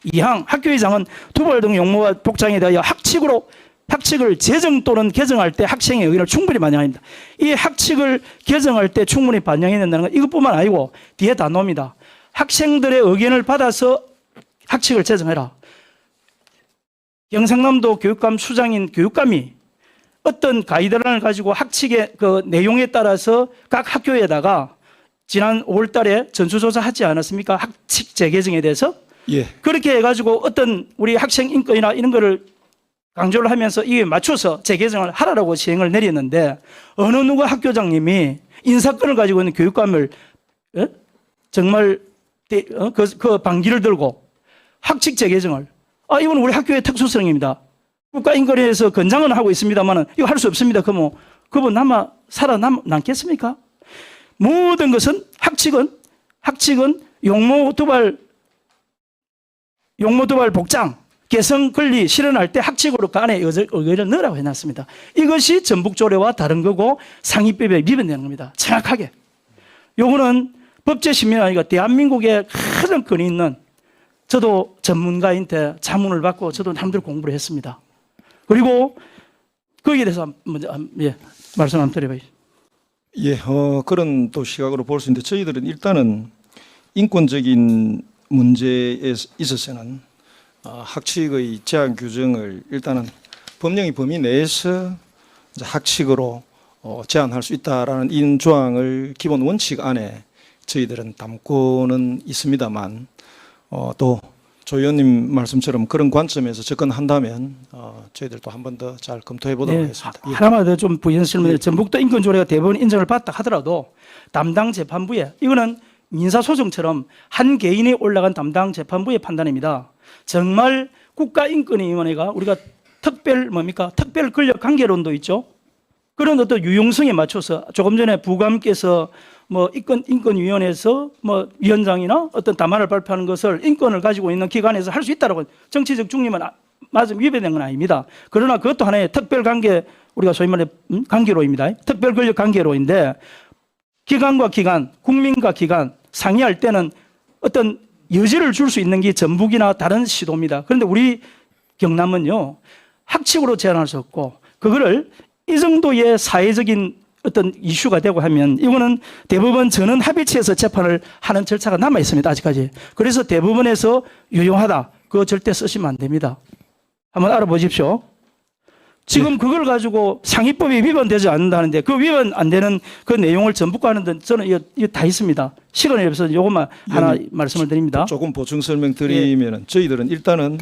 2항 학교의 장은 두발 등 용모와 복장에 대하여 학칙을 제정 또는 개정할 때 학생의 의견을 충분히 반영합니다. 이 학칙을 개정할 때 충분히 반영해야 된다는 건 이것뿐만 아니고 뒤에 다 나옵니다. 학생들의 의견을 받아서 학칙을 제정해라. 경상남도 교육감 수장인 교육감이 어떤 가이드라인을 가지고 학칙의 그 내용에 따라서 각 학교에다가 지난 5월 달에 전수조사하지 않았습니까? 학칙 재개정에 대해서? 예. 그렇게 해가지고 어떤 우리 학생 인권이나 이런 거를 강조를 하면서 이에 맞춰서 재개정을 하라고 시행을 내렸는데 어느 누가 학교장님이 인사권을 가지고 있는 교육감을 정말 그 방귀를 들고 학칙 재개정을 이건 우리 학교의 특수성입니다. 국가인권위에서 권장은 하고 있습니다만 이거 할 수 없습니다. 그러면 그분 아마 살아남겠습니까? 모든 것은 학칙은 용모 도발 복장 개성 권리 실현할 때 학칙으로 그 안에 의견을 넣으라고 해놨습니다. 이것이 전북조례와 다른 거고 상위법에 위반되는 겁니다. 정확하게. 요거는 법제시민 아니가 대한민국에 큰 권위 있는 저도 전문가한테 자문을 받고 저도 남들 공부를 했습니다. 그리고 거기에 대해서 먼저 말씀 한번 드려봐요. 예, 그런 또 시각으로 볼 수 있는데 저희들은 일단은 인권적인 문제에 있어서는 학칙의 제한 규정을 일단은 법령의 범위 내에서 이제 학칙으로 제한할 수 있다라는 이 조항을 기본 원칙 안에 저희들은 담고는 있습니다만 또 조 의원님 말씀처럼 그런 관점에서 접근한다면 저희들도 한 번 더 잘 검토해 보도록 하겠습니다. 예. 하나만 더 좀 부연설명을 전북도 인권조례가 대법원 인정을 받다 하더라도 담당 재판부에 이거는 민사소송처럼 한 개인이 올라간 담당 재판부의 판단입니다. 정말 국가인권위원회가 우리가 특별 권력 관계론도 있죠. 그런 어떤 유용성에 맞춰서 조금 전에 부감께서 뭐 인권위원회에서 뭐 위원장이나 어떤 담화를 발표하는 것을 인권을 가지고 있는 기관에서 할 수 있다라고 정치적 중립은 맞으면 위배된 건 아닙니다. 그러나 그것도 하나의 특별 관계 우리가 소위 말해 관계로입니다. 특별 권력 관계로인데 기관과 기관, 국민과 기관 상의할 때는 어떤 여지를 줄 수 있는 게 전북이나 다른 시도입니다. 그런데 우리 경남은요 학칙으로 제한할 수 없고 그거를 이 정도의 사회적인 어떤 이슈가 되고 하면 이거는 대법원 전원 합의체에서 재판을 하는 절차가 남아 있습니다. 아직까지. 그래서 대법원에서 유용하다. 그거 절대 쓰시면 안 됩니다. 한번 알아보십시오. 지금 그걸 가지고 상위법이 위반되지 않는다는데 그 위반 안 되는 그 내용을 전부 가는데 저는 이거 다 있습니다. 시간에 비해서 이것만 하나 말씀을 드립니다. 조금 보충 설명드리면은 저희들은 일단은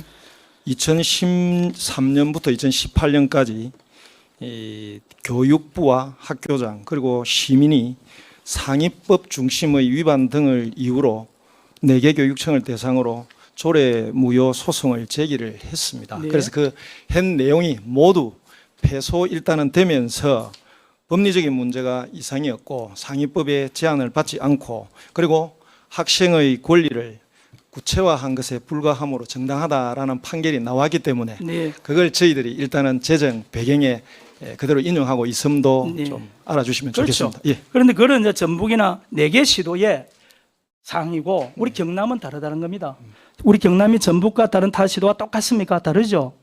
2013년부터 2018년까지 이 교육부와 학교장 그리고 시민이 상위법 중심의 위반 등을 이유로 4개 교육청을 대상으로 조례 무효 소송을 제기를 했습니다. 네. 그래서 그 한 내용이 모두 패소 일단은 되면서 법리적인 문제가 이상이 없고 상위법의 제한을 받지 않고 그리고 학생의 권리를 구체화한 것에 불과함으로 정당하다라는 판결이 나왔기 때문에 네. 그걸 저희들이 일단은 재정 배경에 그대로 인용하고 있음도 네. 좀 알아주시면 그렇죠. 좋겠습니다. 예. 그런데 그런 이제 전북이나 4개 시도의 사항이고 우리 경남은 다르다는 겁니다. 우리 경남이 전북과 다른 타 시도와 똑같습니까? 다르죠.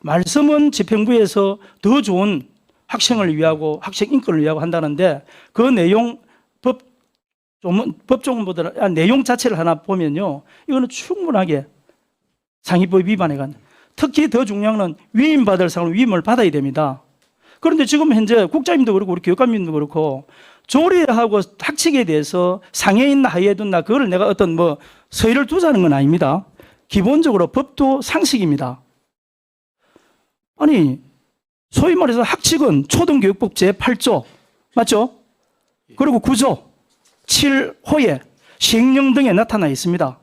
말씀은 집행부에서 더 좋은 학생을 위하고 학생 인권을 위하고 한다는데 그 내용 법조문보다 내용 자체를 하나 보면요. 이거는 충분하게 상위법 위반에 간. 특히 더 중요한 건 위임받을 사람은 위임을 받아야 됩니다. 그런데 지금 현재 국장님도 그렇고 우리 교육감님도 그렇고 조례하고 학칙에 대해서 상해에 있나 하위에 둔나 그걸 내가 어떤 뭐 서의를 두자는 건 아닙니다. 기본적으로 법도 상식입니다. 아니 소위 말해서 학칙은 초등교육법 제8조 맞죠? 그리고 9조 7호에 시행령 등에 나타나 있습니다.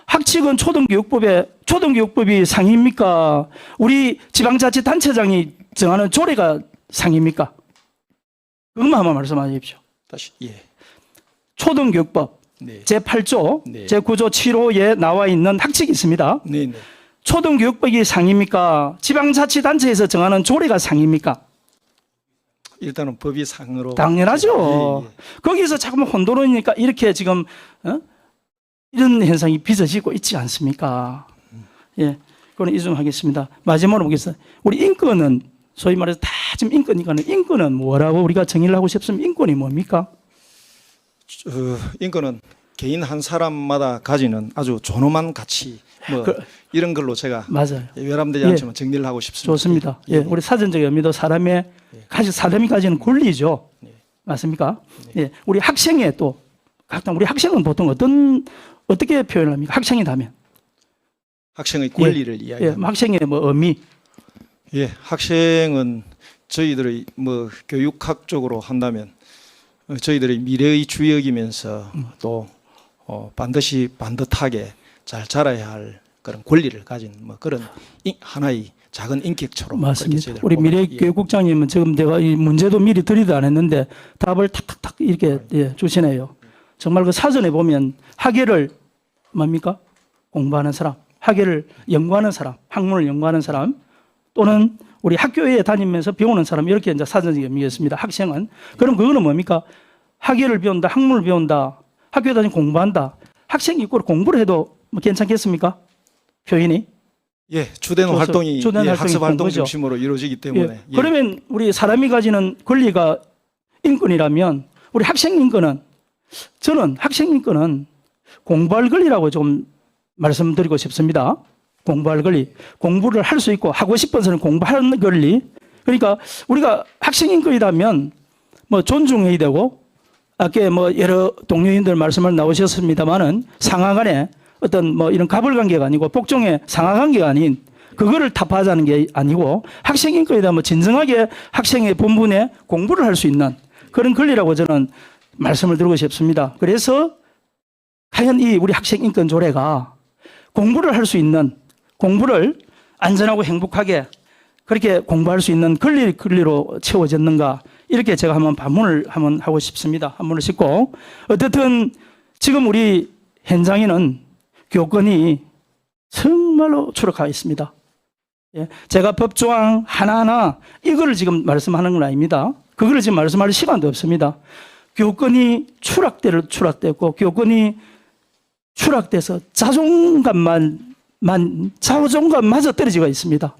학칙은 초등교육법이 상위입니까? 우리 지방자치단체장이 정하는 조례가 상위입니까? 그것만 한번 말씀하십시오. 다시 예. 초등교육법 네. 제8조, 네. 제9조 7호에 나와 있는 학칙이 있습니다. 네, 네. 초등교육법이 상위입니까? 지방자치단체에서 정하는 조례가 상위입니까? 일단은 법이 상으로 당연하죠. 예, 예. 거기서 자꾸만 혼돈이니까 이렇게 지금 이런 현상이 빚어지고 있지 않습니까? 예, 그건 이중하겠습니다. 마지막으로 보겠습니다. 우리 인권은 소위 말해서 다 지금 인권은 뭐라고 우리가 정의를 하고 싶으면 인권이 뭡니까? 인권은 개인 한 사람마다 가지는 아주 존엄한 가치 뭐 이런 걸로 제가 맞아요. 외람되지 예. 않지만 정리를 하고 싶습니다. 좋습니다. 예, 우리 사전적 의미도 사람이 가지는 권리죠. 맞습니까? 예, 우리 학생의 또 각당 우리 학생은 보통 어떻게 표현을 합니까? 학생이라면 학생의 권리를 예, 이야기합니다. 학생의 뭐 의미 예, 학생은 저희들의 뭐 교육학적으로 한다면 저희들의 미래의 주역이면서 또 반드시 반듯하게 잘 자라야 할 그런 권리를 가진 뭐 그런 하나의 작은 인격처럼 맞습니다. 우리 미래교육국장님은 지금 내가 이 문제도 미리 드리도 안 했는데 답을 탁탁탁 이렇게 주시네요. 정말 그 사전에 보면 학예를 뭡니까? 공부하는 사람, 학예를 연구하는 사람, 학문을 연구하는 사람 또는 우리 학교에 다니면서 배우는 사람 이렇게 이제 사전적 의미였습니다. 학생은 그럼 그거는 뭡니까? 학예를 배운다, 학문을 배운다, 학교에 다니면 공부한다. 학생이 있고 공부를 해도 뭐 괜찮겠습니까? 표현이? 예, 주된 활동이 학습 활동 공부죠. 중심으로 이루어지기 때문에 예. 그러면 우리 사람이 가지는 권리가 인권이라면 우리 학생 인권은 저는 학생 인권은 공부할 권리라고 좀 말씀드리고 싶습니다. 공부할 권리, 공부를 할 수 있고 하고 싶어서는 공부하는 권리. 그러니까 우리가 학생 인권이라면 뭐 존중해야 되고 아까 뭐 여러 동료인들 말씀을 나오셨습니다만은 상하간에 어떤 뭐 이런 가불관계가 아니고 복종의 상하관계가 아닌 그거를 타파하자는 게 아니고 학생 인권이다 뭐 진정하게 학생의 본분에 공부를 할 수 있는 그런 권리라고 저는 말씀을 드리고 싶습니다. 그래서 과연 이 우리 학생 인권 조례가 공부를 할 수 있는 공부를 안전하고 행복하게 그렇게 공부할 수 있는 권리로 채워졌는가 이렇게 제가 한번 반문을 한번 하고 싶습니다. 한문을 싣고 어쨌든 지금 우리 현장에는 교권이 정말로 추락하고 있습니다. 예, 제가 법조항 하나하나 이거를 지금 말씀하는 건 아닙니다. 그거를 지금 말씀할 시간도 없습니다. 교권이 추락됐고 교권이 추락돼서 자존감마저 떨어지고 있습니다.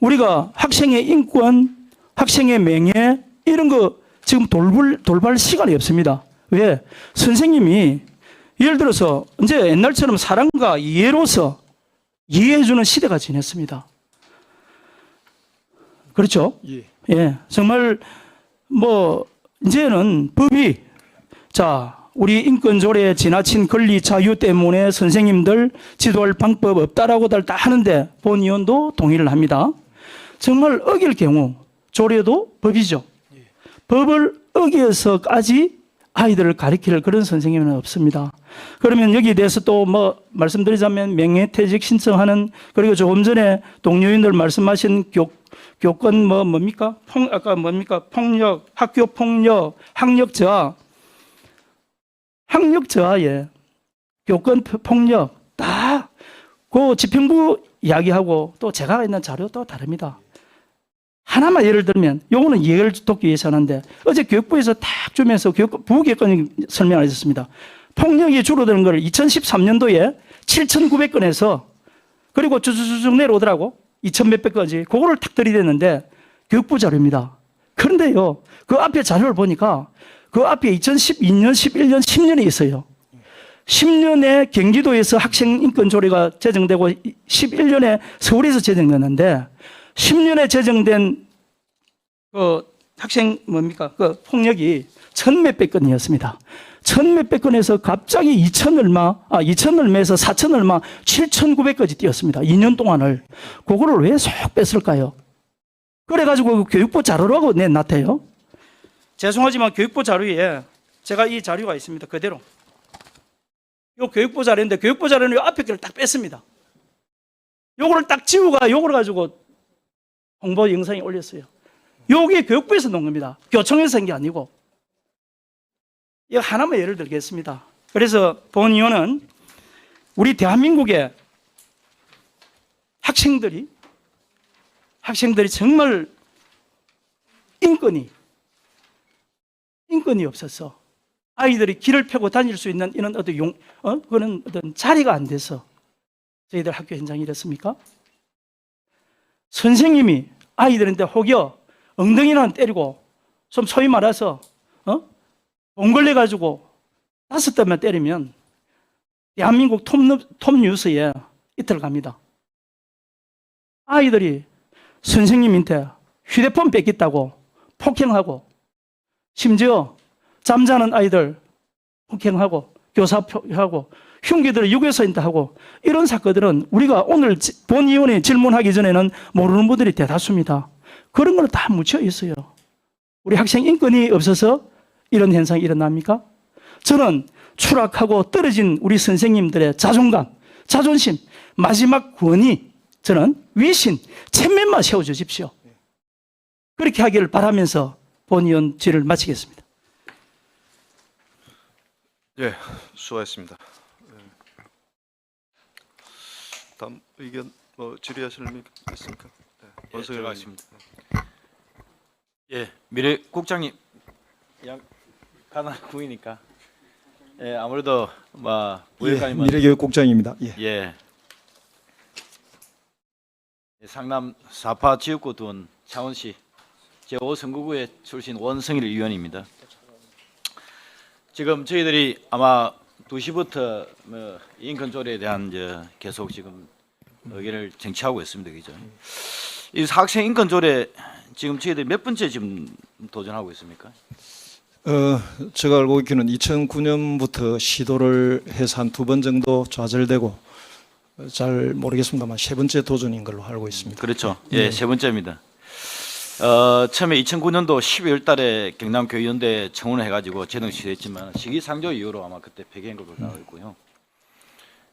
우리가 학생의 인권, 학생의 명예 이런 거 지금 돌발 시간이 없습니다. 왜? 선생님이 예를 들어서 이제 옛날처럼 사랑과 이해로서 이해해주는 시대가 지났습니다. 그렇죠? 예. 예, 정말 뭐 이제는 법이 우리 인권조례에 지나친 권리 자유 때문에 선생님들 지도할 방법 없다라고들 다 하는데 본 의원도 동의를 합니다. 정말 어길 경우 조례도 법이죠. 법을 어겨서까지 아이들을 가르칠 그런 선생님은 없습니다. 그러면 여기에 대해서 또 뭐 말씀드리자면 명예퇴직 신청하는, 그리고 조금 전에 동료인들 말씀하신 교권 뭡니까? 아까 뭡니까? 폭력, 학교 폭력, 학력 저하에 교권 폭력 다 그 집행부 이야기하고 또 제가 있는 자료 또 다릅니다. 하나만 예를 들면 요거는 이해를 돕기 위해서 하는데 어제 교육부에서 딱 주면서 부교권 설명을 했습니다. 폭력이 줄어드는 걸 2013년도에 7,900건에서 그리고 쭉쭉쭉 내려오더라고. 2,000 몇백 건지 그거를 탁 들이댔는데 교육부 자료입니다. 그런데요, 그 앞에 자료를 보니까 그 앞에 2012년, 11년, 10년이 있어요. 10년에 경기도에서 학생인권조례가 제정되고 11년에 서울에서 제정됐는데 10년에 제정된 그 학생 그 폭력이 1,000몇백 건이었습니다. 1,000몇백 건에서 갑자기 2,000 얼마에서 4,000 얼마, 7,900까지 뛰었습니다. 2년 동안을. 그거를 왜 쏙 뺐을까요? 그래가지고 교육부 자료라고 내놨대요. 죄송하지만 교육부 자료에 제가 이 자료가 있습니다. 그대로. 요 교육부 자료인데 교육부 자료는 요 앞에 걸 딱 뺐습니다. 요거를 딱 지우가 요걸 가지고 홍보 영상에 올렸어요. 요게 교육부에서 놓은 겁니다. 교총에서 한 게 아니고. 이거 하나만 예를 들겠습니다. 그래서 본 의원은 우리 대한민국의 학생들이 정말 인권이 없어서 아이들이 길을 펴고 다닐 수 있는 이런 그런 어떤 자리가 안 돼서 저희들 학교 현장이 이렇습니까? 선생님이 아이들한테 혹여 엉덩이나 때리고 좀 소위 말해서 돈 걸려가지고 5대만 때리면 대한민국 톱뉴스에 이틀 갑니다. 아이들이 선생님한테 휴대폰 뺏겼다고 폭행하고 심지어 잠자는 아이들 폭행하고 교사하고 흉기들을 유괴사인하고 이런 사건들은 우리가 오늘 본 의원이 질문하기 전에는 모르는 분들이 대다수입니다. 그런 걸 다 묻혀 있어요. 우리 학생 인권이 없어서 이런 현상이 일어납니까? 저는 추락하고 떨어진 우리 선생님들의 자존감, 자존심, 마지막 권위, 저는 위신, 체면만 세워주십시오. 그렇게 하기를 바라면서 본 의원 질의를 마치겠습니다. 예, 수고하셨습니다. 다음 의견 질의하실 분 있습니까? 네, 원석 제가 의원님. 있습니다. 예, 미래 국장님, 가난 구이니까. 예, 아무래도 부회장님은 미래교육국장입니다. 예. 예, 상남 사파 지역구 둔 창원시 제5선거구의 출신 원성일 의원입니다. 지금 저희들이 아마 2시부터 인권조례에 대한 계속 지금 의견을 쟁취하고 있습니다. 그죠? 이 학생 인권조례 지금 저희들이 몇 번째 지금 도전하고 있습니까? 제가 알고 있기는 2009년부터 시도를 해서 한 2번 정도 좌절되고 잘 모르겠습니다만 3번째 도전인 걸로 알고 있습니다. 그렇죠. 예, 3번째입니다. 처음에 2009년도 12월 달에 경남교육연대 청원을 해가지고 제정시됐지만 시기상조 이후로 아마 그때 폐기한 걸로 나와 있고요.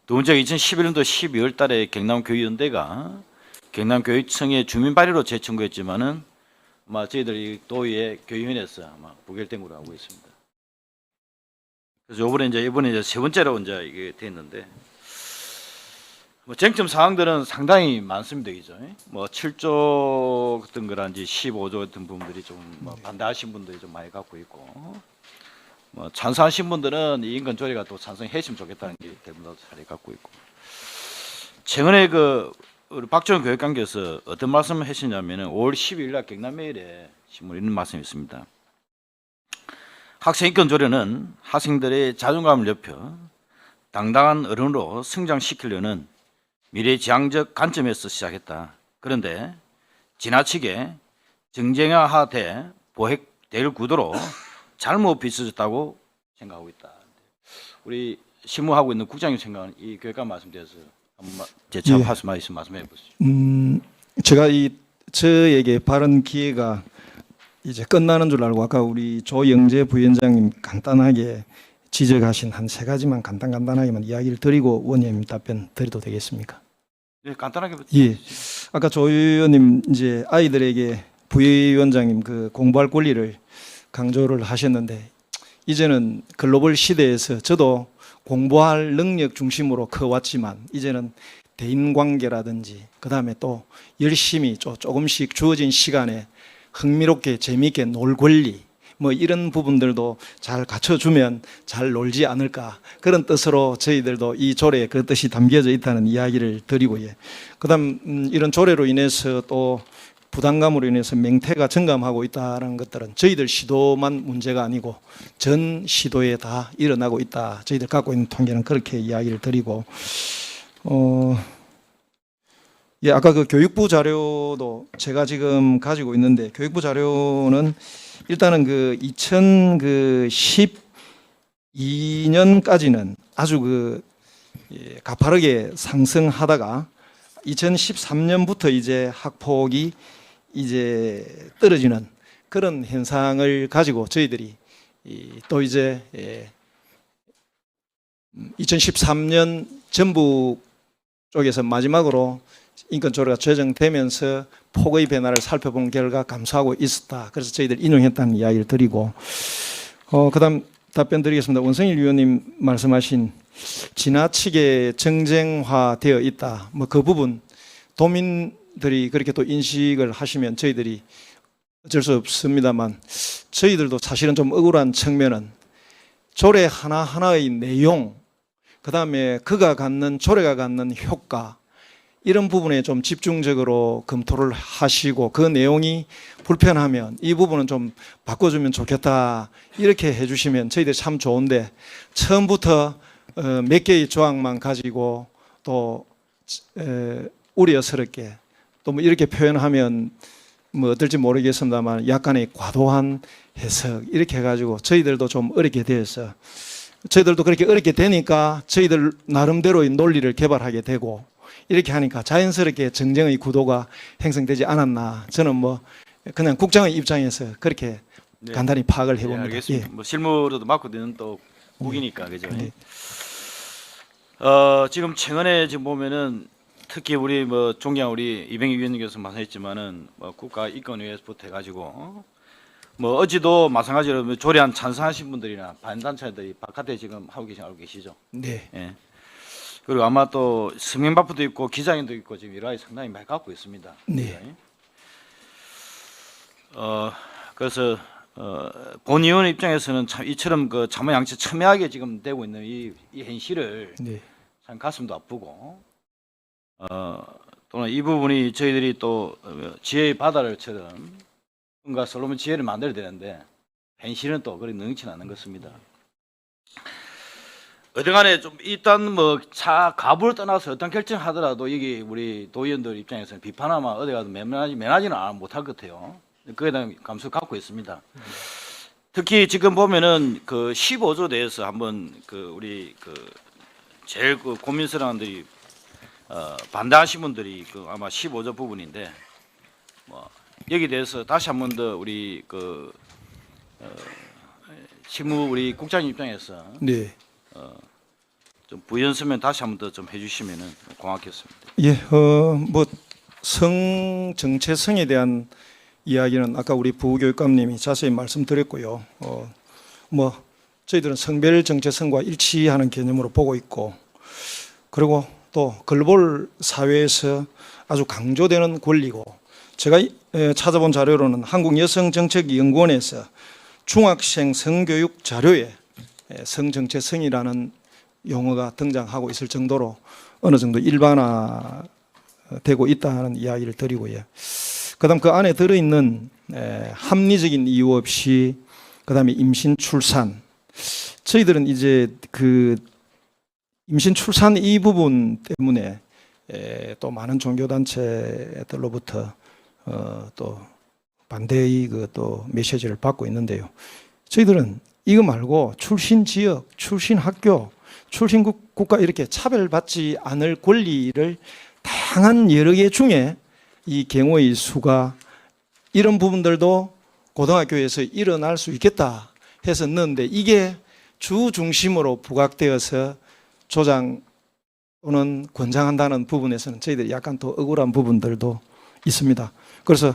두 번째가 2011년도 12월 달에 경남교육연대가 경남교육청의 주민 발의로 재청구했지만은 아마 저희들이 도의회 교육위원회에서 아마 부결된 걸로 알고 있습니다. 그래서 이번에 이제 3번째로 이제 이게 됐는데 쟁점 사항들은 상당히 많습니다, 그죠? 7조 같은 거란지 15조 같은 부분들이 좀 반대하신 분들이 좀 많이 갖고 있고, 찬성하신 분들은 이 인권조례가 또 찬성했으면 좋겠다는 게 대부분 잘 갖고 있고, 최근에 우리 박지원 교육감께서 어떤 말씀을 하시냐면은 5월 12일 날 경남메일에 신문에 있는 말씀이 있습니다. 학생 인권 조례는 학생들의 자존감을 높여 당당한 어른으로 성장시키려는 미래지향적 관점에서 시작했다. 그런데 지나치게 정쟁화돼 보획될 구도로 잘못 비춰졌다고 생각하고 있다. 우리 실무하고 있는 국장님 생각은 이 교육감 말씀 대해서 한번 제참 말씀해 보시죠. 제가 저에게 발언 기회가 이제 끝나는 줄 알고 아까 우리 조영재 부위원장님 간단하게 지적하신 한 세 가지만 간단하게만 이야기를 드리고 원장님 답변 드려도 되겠습니까? 네, 간단하게. 예. 아까 조 의원님 이제 아이들에게 부위원장님 그 공부할 권리를 강조를 하셨는데 이제는 글로벌 시대에서 저도 공부할 능력 중심으로 커왔지만 이제는 대인관계라든지 그다음에 또 열심히 조금씩 주어진 시간에 흥미롭게 재미있게 놀 권리 뭐 이런 부분들도 잘 갖춰주면 잘 놀지 않을까 그런 뜻으로 저희들도 이 조례에 그 뜻이 담겨져 있다는 이야기를 드리고 그다음 이런 조례로 인해서 또 부담감으로 인해서 맹태가 증감하고 있다는 것들은 저희들 시도만 문제가 아니고 전 시도에 다 일어나고 있다. 저희들 갖고 있는 통계는 그렇게 이야기를 드리고 예, 아까 그 교육부 자료도 제가 지금 가지고 있는데 교육부 자료는 일단은 그 2012년까지는 아주 가파르게 상승하다가 2013년부터 이제 학폭이 이제 떨어지는 그런 현상을 가지고 저희들이 또 이제 2013년 전북 쪽에서 마지막으로 인권조례가 제정되면서 폭의 변화를 살펴본 결과 감소하고 있었다. 그래서 저희들 인용했다는 이야기를 드리고 그다음 답변 드리겠습니다. 원성일 위원님 말씀하신 지나치게 정쟁화되어 있다. 뭐 그 부분 도민들이 그렇게 또 인식을 하시면 저희들이 어쩔 수 없습니다만 저희들도 사실은 좀 억울한 측면은 조례 하나하나의 내용 그다음에 조례가 갖는 효과 이런 부분에 좀 집중적으로 검토를 하시고 그 내용이 불편하면 이 부분은 좀 바꿔주면 좋겠다 이렇게 해주시면 저희들이 참 좋은데 처음부터 몇 개의 조항만 가지고 또 우려스럽게 또 뭐 이렇게 표현하면 뭐 어떨지 모르겠습니다만 약간의 과도한 해석 이렇게 해가지고 저희들도 좀 어렵게 돼서 저희들도 그렇게 어렵게 되니까 저희들 나름대로의 논리를 개발하게 되고 이렇게 하니까 자연스럽게 정쟁의 구도가 형성되지 않았나 저는 뭐 그냥 국장의 입장에서 그렇게 네. 간단히 파악을 네, 해봅니다. 알겠습니다. 뭐 실무로도 맡고 있는 또 국이니까 그죠. 네. 지금 최근에 지금 보면은 특히 우리 뭐 존경한 우리 이병희 위원님께서 말씀했지만은 뭐 국가인권위에서부터 해가지고 뭐 어제도 마찬가지로 뭐 조례안 찬성하신 분들이나 반단체들이 바깥에 지금 알고 계시죠. 네. 예. 그리고 아마 또 서명박부도 있고 기자인도 있고 지금 일화에 상당히 많이 갖고 있습니다. 네. 그래서 본 의원 입장에서는 참 이처럼 그 자모양치 첨예하게 지금 되고 있는 이 현실을 네. 참 가슴도 아프고 또는 이 부분이 저희들이 또 지혜의 바다를처럼 뭔가 솔로몬 지혜를 만들어야 되는데 현실은 또 그리 능치는 않는 것입니다. 어쨌간에 좀 일단 뭐 가부를 떠나서 어떤 결정하더라도 이게 우리 도의원들 입장에서는 비판하면 어디 가도 면하지는 못할 것 같아요. 그에 대한 감수를 갖고 있습니다. 특히 지금 보면은 그 15조 대해서 한번 그 우리 그 제일 그 고민스러운 분들이 반대하신 분들이 그 아마 15조 부분인데 뭐 여기 대해서 다시 한번 더 우리 그 실무 우리 국장님 입장에서 네. 좀 부연서면 다시 한번 더 좀 해주시면은 고맙겠습니다. 예, 뭐 정체성에 대한 이야기는 아까 우리 부교육감님이 자세히 말씀드렸고요. 뭐 저희들은 성별 정체성과 일치하는 개념으로 보고 있고, 그리고 또 글로벌 사회에서 아주 강조되는 권리고, 제가 찾아본 자료로는 한국여성정책연구원에서 중학생 성교육 자료에 성정체성이라는 용어가 등장하고 있을 정도로 어느 정도 일반화되어 되고 있다는 이야기를 드리고요. 그다음 그 안에 들어있는 합리적인 이유 없이 그다음에 임신 출산, 저희들은 이제 그 임신 출산 이 부분 때문에 또 많은 종교단체들로부터 또 반대의 그 또 메시지를 받고 있는데요. 저희들은 이거 말고 출신 지역, 출신 학교, 출신 국가 이렇게 차별받지 않을 권리를 다양한 여러 개 중에 이 경우의 수가 이런 부분들도 고등학교에서 일어날 수 있겠다 해서 넣었는데 이게 주 중심으로 부각되어서 조장 또는 권장한다는 부분에서는 저희들이 약간 더 억울한 부분들도 있습니다. 그래서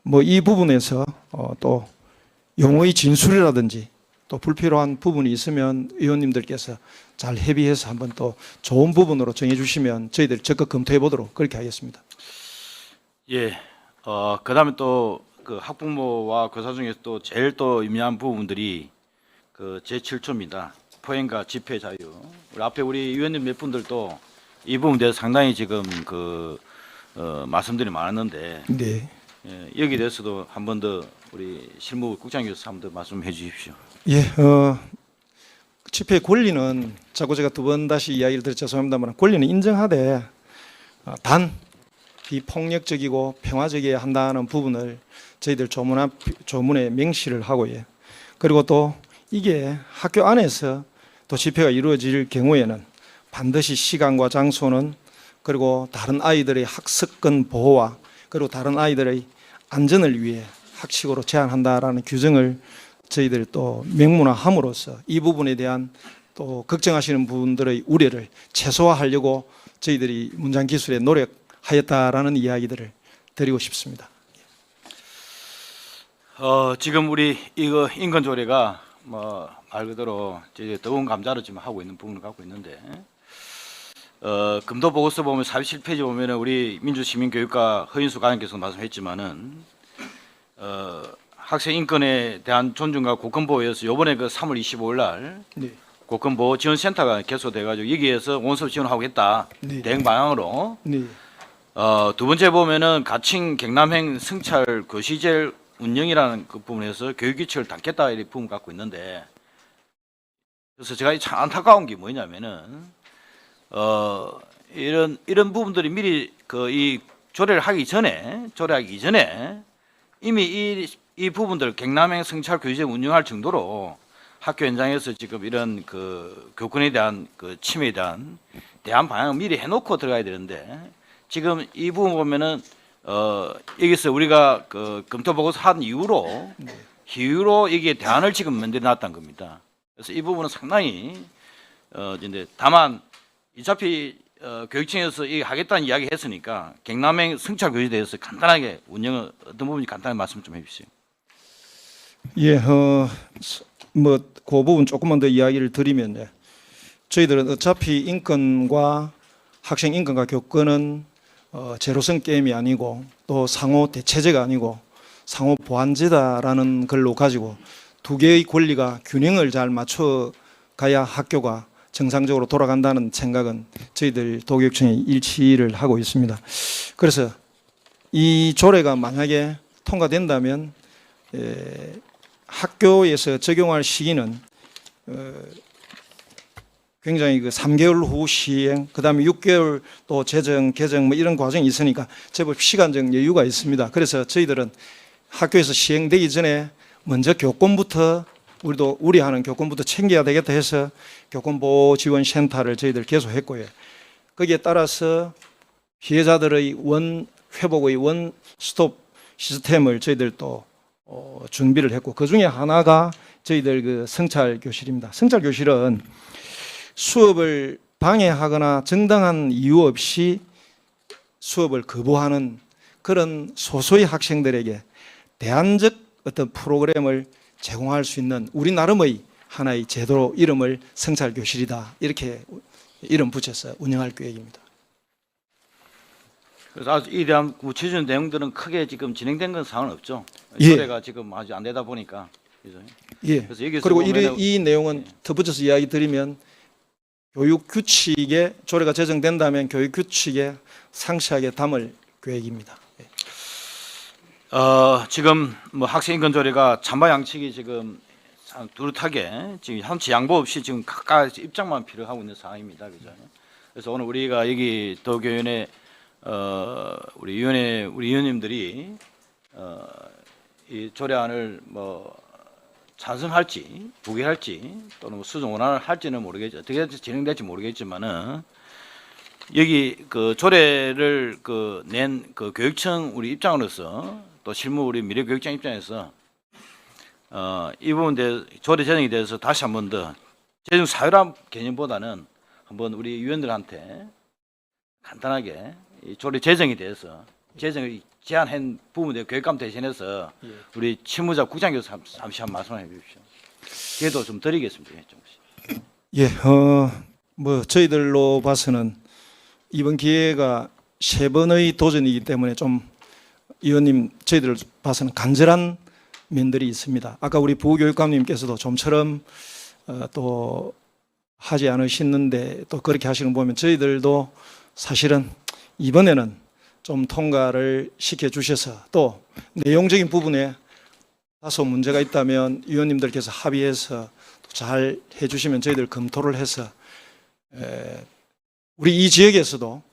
뭐 이 부분에서 또 용어의 진술이라든지 또 불필요한 부분이 있으면 의원님들께서 잘 협의해서 한번 또 좋은 부분으로 정해주시면 저희들이 적극 검토해 보도록 그렇게 하겠습니다. 예. 그다음에 또 그 학부모와 교사 중에서 또 제일 또 유명한 부분들이 그 제7조입니다. 포행과 집회 자유. 우리 앞에 우리 의원님 몇 분들도 이 부분에 대해서 상당히 지금 그 말씀들이 많았는데 네. 예, 여기에 대해서도 한 번 더 우리 실무부 국장님께서 한 번 더 말씀해 주십시오. 예, 집회 권리는 자꾸 제가 두 번 다시 이야기를 드려 죄송합니다만 권리는 인정하되 단 비폭력적이고 평화적이어야 한다는 부분을 저희들 조문에 명시를 하고요. 그리고 또 이게 학교 안에서 또 집회가 이루어질 경우에는 반드시 시간과 장소는 그리고 다른 아이들의 학습권 보호와 그리고 다른 아이들의 안전을 위해 학칙으로 제한한다라는 규정을 저희들 또 명문화함으로써 이 부분에 대한 또 걱정하시는 분들의 우려를 최소화하려고 저희들이 문장 기술에 노력하였다라는 이야기들을 드리고 싶습니다. 지금 우리 이거 인권 조례가 뭐 말 그대로 이제 더운 감자로 지금 하고 있는 부분을 갖고 있는데 금도 보고서 보면 47페이지 보면은 우리 민주시민교육과 허인수 과장께서 말씀했지만은 학생 인권에 대한 존중과 국권보호에서 요번에 그 3월 25일 날 네. 국권보호지원센터가 개소돼가지고 여기에서 원수업 지원하겠다 네. 대응 방향으로 네. 두 번째 보면은 가칭 경남행 승찰 교시제 운영이라는 그 부분에서 교육규칙을 닦겠다 이런 부분 갖고 있는데 그래서 제가 참 안타까운 게 뭐냐면은 이런 부분들이 미리 그 이 조례하기 전에 이미 이 부분들 경남행 승찰 교시제 운영할 정도로 학교 현장에서 지금 이런 그 교권에 대한 그 침해에 대한 방향을 미리 해놓고 들어가야 되는데 지금 이 부분 보면은 여기서 우리가 그 검토 보고서 한 이후로 이게 대안을 지금 만들어 놨다는 겁니다. 그래서 이 부분은 상당히 이제 다만 어차피 교육청에서 이 하겠다는 이야기 했으니까 경남행 승찰 교육에 대해서 간단하게 운영을 어떤 부분이 간단히 말씀 좀 해주세요. 예, 뭐 그 부분 조금만 더 이야기를 드리면 저희들은 어차피 인권과 학생 인권과 교권은 제로섬 게임이 아니고 또 상호 대체제가 아니고 상호 보완제다라는 걸로 가지고 두 개의 권리가 균형을 잘 맞춰 가야 학교가 정상적으로 돌아간다는 생각은 저희들 도교육청이 일치를 하고 있습니다. 그래서 이 조례가 만약에 통과된다면 학교에서 적용할 시기는 굉장히 그 3개월 후 시행, 그다음에 6개월 또 재정, 개정 뭐 이런 과정이 있으니까 제법 시간적 여유가 있습니다. 그래서 저희들은 학교에서 시행되기 전에 먼저 교권부터 우리도 우리하는 교권부터 챙겨야 되겠다 해서 교권보호지원센터를 저희들 개소했고요. 거기에 따라서 피해자들의 회복의 원스톱 시스템을 저희들 또 준비를 했고 그 중에 하나가 저희들 그 성찰교실입니다. 성찰교실은 수업을 방해하거나 정당한 이유 없이 수업을 거부하는 그런 소수의 학생들에게 대안적 어떤 프로그램을 제공할 수 있는 우리 나름의 하나의 제도 이름을 성찰교실이다 이렇게 이름 붙여서 운영할 계획입니다. 그래서 아주 이 대한 구체적인 내용들은 크게 지금 진행된 건 상황은 없죠. 예. 조례가 지금 아직 안 되다 보니까. 그죠? 예. 그래서 여기서 그리고 보면은 이 내용은 덧붙여서 이야기 드리면 교육 규칙에 조례가 제정된다면 교육 규칙에 상세하게 담을 계획입니다. 지금 뭐 학생 인권 조례가 찬반 양측이 지금 뚜렷하게 지금 한치 양보 없이 지금 각각 입장만 필요하고 있는 상황입니다. 그죠? 그래서 오늘 우리가 여기 도교위원회 우리 위원님들이 이 조례안을 뭐 찬성할지 부결할지 또는 뭐 수정 원안을 할지는 모르겠죠. 어떻게 진행될지 모르겠지만은 여기 그 조례를 낸 그 교육청 우리 입장으로서 또 실무 우리 미래교육청 입장에서 이 부분 대 조례 제정에 대해서 다시 한 번 더 제정 사유란 개념보다는 한번 우리 위원들한테 간단하게 이 조례 제정에 대해서 제정을 제안한 부분에 대해 교육감 대신해서 우리 실무자 국장께서 잠시 한 말씀해 주십시오. 기회도 좀 드리겠습니다. 조금씩. 예, 뭐 저희들로 봐서는 이번 기회가 세 번의 도전이기 때문에 좀 의원님 저희들 봐서는 간절한 면들이 있습니다. 아까 우리 부교육감님께서도 좀처럼 또 하지 않으시는데 또 그렇게 하시는 거 보면 저희들도 사실은 이번에는 좀 통과를 시켜주셔서 또 내용적인 부분에 다소 문제가 있다면 위원님들께서 합의해서 잘 해주시면 저희들 검토를 해서 우리 이 지역에서도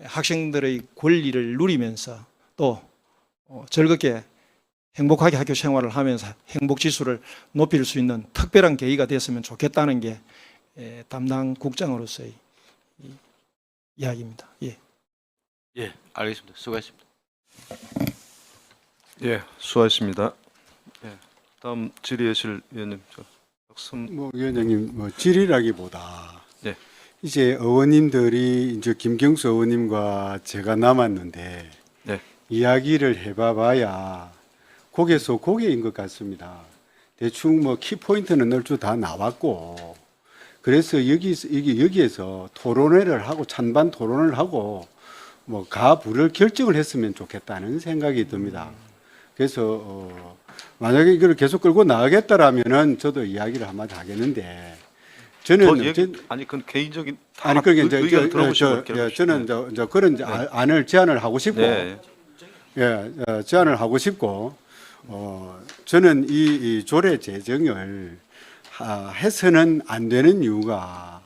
학생들의 권리를 누리면서 또 즐겁게 행복하게 학교 생활을 하면서 행복 지수를 높일 수 있는 특별한 계기가 됐으면 좋겠다는 게 담당 국장으로서의 이야기입니다. 예. 예, 알겠습니다. 수고하셨습니다. 예, 수고하셨습니다. 예, 다음 질의하실 위원님, 박선. 위원장님, 질의라기보다 네. 이제 의원님들이 이제 김경수 의원님과 제가 남았는데 네. 이야기를 해봐봐야 고개서 고개인 것 같습니다. 대충 키포인트는 얼추 다 나왔고, 그래서 여기에서 토론회를 하고 찬반 토론을 하고 가부를 결정을 했으면 좋겠다는 생각이 듭니다. 그래서 만약에 이걸 계속 끌고 나가겠다라면은 저도 이야기를 한마디 하겠는데 저는 아니 그건 개인적인 아니 그러니까 의견 들어보시고 저는 그런 안을 제안을 하고 싶고 네. 제안을 하고 싶고 저는 이 조례 제정을 해서는 안 되는 이유가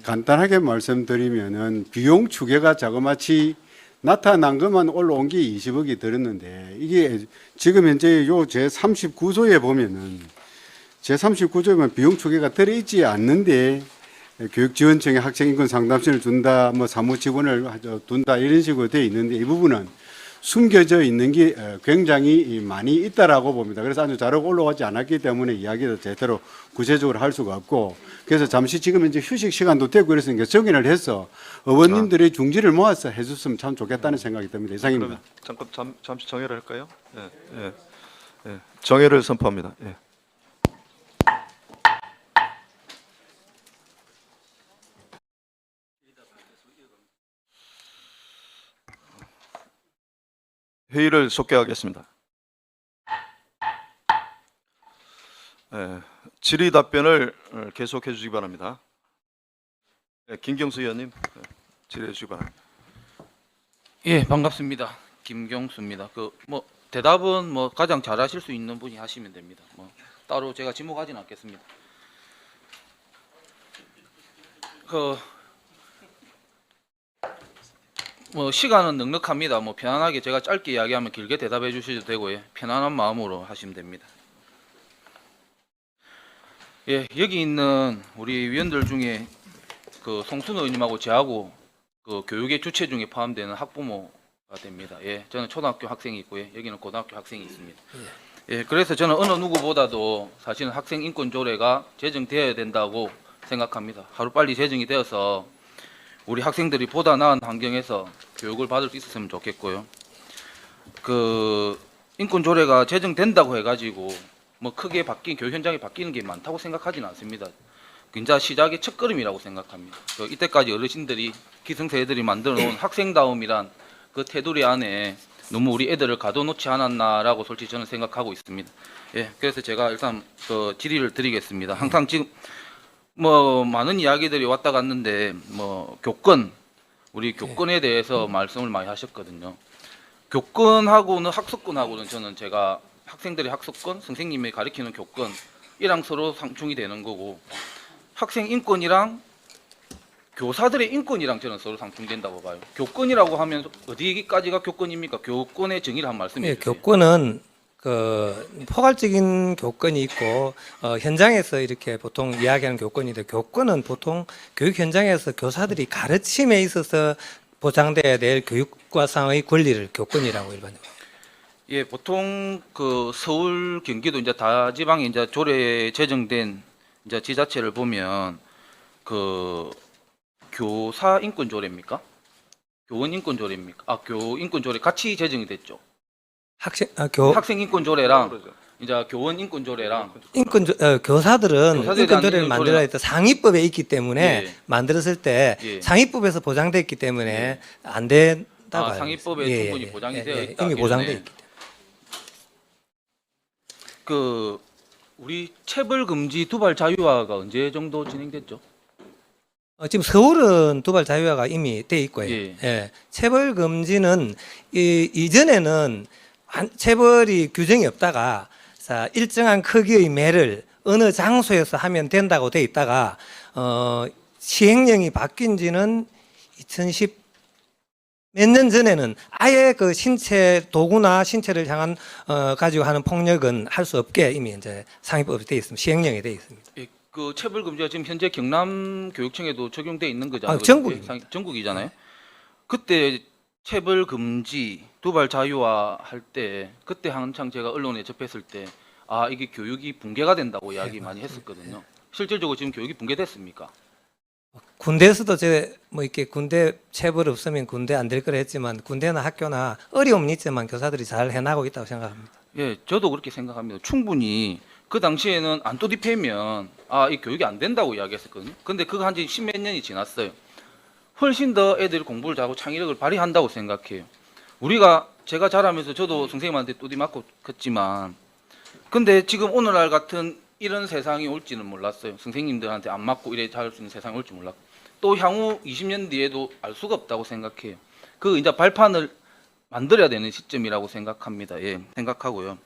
간단하게 말씀드리면은 비용 추계가 자그마치 나타난 것만 올라온 게 20억이 들었는데 이게 지금 현재 요 제 39조에 보면은 제 39조에 보면 비용 추계가 들어있지 않는데 교육지원청에 학생인권 상담실을 둔다, 사무 직원을 둔다 이런 식으로 되어 있는데 이 부분은 숨겨져 있는 게 굉장히 많이 있다라고 봅니다. 그래서 아주 자료가 올라오지 않았기 때문에 이야기를 제대로 구체적으로 할 수가 없고 그래서 잠시 지금 이제 휴식 시간도 되고 그랬으니까 정인을 해서 의원님들의 중지를 모아서 해줬으면 참 좋겠다는 생각이 듭니다. 이상입니다. 잠깐 잠시 정회를 할까요? 예. 정회를 선포합니다. 예. 회의를 속개하겠습니다. 질의 답변을 계속해 주시기 바랍니다. 김경수 의원님 질의해 주시기 바랍니다. 예, 반갑습니다. 김경수입니다. 대답은 가장 잘하실 수 있는 분이 하시면 됩니다. 따로 제가 지목하지는 않겠습니다. 시간은 넉넉합니다. 편안하게 제가 짧게 이야기하면 길게 대답해 주셔도 되고요. 편안한 마음으로 하시면 됩니다. 예, 여기 있는 우리 위원들 중에 송순 의원님하고 저하고 교육의 주체 중에 포함되는 학부모가 됩니다. 예, 저는 초등학교 학생이 있고요. 여기는 고등학교 학생이 있습니다. 예, 그래서 저는 어느 누구보다도 사실은 학생 인권 조례가 제정되어야 된다고 생각합니다. 하루빨리 제정이 되어서 우리 학생들이 보다 나은 환경에서 교육을 받을 수 있었으면 좋겠고요. 인권 조례가 제정된다고 해가지고 크게 교육 현장이 바뀌는 게 많다고 생각하지는 않습니다. 진짜 시작의 첫걸음이라고 생각합니다. 이때까지 어르신들이 기성세대들이 만들어 놓은 학생다움이란 그 테두리 안에 너무 우리 애들을 가둬놓지 않았나라고 솔직히 저는 생각하고 있습니다. 예, 그래서 제가 일단 질의를 드리겠습니다. 항상 지금 뭐 많은 이야기들이 왔다 갔는데 뭐 교권 우리 교권에 대해서 말씀을 많이 하셨거든요. 교권하고는 학습권하고는 저는 제가 학생들의 학습권, 선생님이 가르치는 교권이랑 서로 상충이 되는 거고 학생 인권이랑 교사들의 인권이랑 저는 서로 상충된다고 봐요. 교권이라고 하면 어디까지가 교권입니까? 교권의 정의를 한 말씀해 예, 주세요. 교권은 그 포괄적인 교권이 있고 현장에서 이렇게 보통 이야기하는 교권인데 교권은 보통 교육 현장에서 교사들이 가르침에 있어서 보장돼야 될 교육과상의 권리를 교권이라고 일반적으로. 예, 보통 그 서울, 경기도 이제 다 지방에 이제 조례 제정된 이제 지자체를 보면 그 교사 인권 조례입니까? 교원 인권 조례입니까? 아, 교 인권 조례 같이 제정이 됐죠. 학생 인권 조례랑 이제 교원 인권 조례랑 교사들은 교사들에 인권 대한 조례를 인권 만들어야 돼 상위법에 있기 때문에 예. 만들었을 때 예. 상위법에서 보장돼 있기 때문에 안 된다고. 아, 알고 상위법에 있어요. 충분히 보장이 되어 있다. 이미 보장돼 기존에. 있기 때문에. 그 우리 체벌 금지 두발 자유화가 언제 정도 진행됐죠? 지금 서울은 두발 자유화가 이미 돼 있고요. 예. 예. 체벌 금지는 이전에는 체벌이 규정이 없다가 자, 일정한 크기의 매를 어느 장소에서 하면 된다고 돼 있다가 시행령이 바뀐 지는 2010 몇 년 전에는 아예 그 신체 도구나 신체를 향한 가지고 하는 폭력은 할 수 없게 이미 이제 상위법이 돼 있습니다. 시행령이 돼 있습니다. 예, 그 체벌 금지가 지금 현재 경남 교육청에도 적용돼 있는 거잖아요. 전국이잖아요. 그때 체벌 금지 두발 자유화 할 때 그때 한창 제가 언론에 접했을 때 아 이게 교육이 붕괴가 된다고 이야기 많이 했었거든요. 실질적으로 지금 교육이 붕괴됐습니까? 군대에서도 뭐 이렇게 군대 체벌 없으면 군대 안 될 거라 했지만 군대나 학교나 어려움은 있지만 교사들이 잘 해나가고 있다고 생각합니다. 예, 저도 그렇게 생각합니다. 충분히 그 당시에는 안 또디패면 아 이 교육이 안 된다고 이야기했었거든요. 근데 그거 한 지 십몇 년이 지났어요. 훨씬 더 애들이 공부를 잘하고 창의력을 발휘한다고 생각해요. 제가 자라면서 저도 선생님한테 또디 맞고 컸지만 근데 지금 오늘날 같은 이런 세상이 올지는 몰랐어요. 선생님들한테 안 맞고 이래 잘할 수 있는 세상이 올지 몰랐고 또 향후 20년 뒤에도 알 수가 없다고 생각해요. 그 이제 발판을 만들어야 되는 시점이라고 생각합니다. 예, 생각하고요.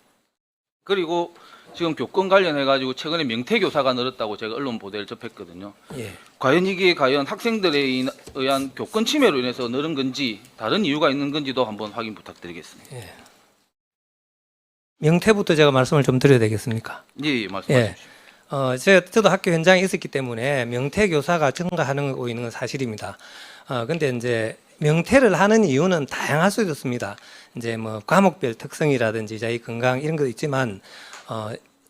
그리고 지금 교권 관련해 가지고 최근에 명태 교사가 늘었다고 제가 언론 보도를 접했거든요. 예. 과연 이게 학생들에 의한 교권 침해로 인해서 늘은 건지 다른 이유가 있는 건지도 한번 확인 부탁드리겠습니다. 예. 명태부터 제가 말씀을 좀 드려야 되겠습니까? 예, 말씀해 주십시오. 저도 학교 현장에 있었기 때문에 명태 교사가 증가하고 있는 건 사실입니다. 근데 이제 명태를 하는 이유는 다양할 수 있습니다. 이제 뭐 과목별 특성이라든지 자기 건강 이런 거 있지만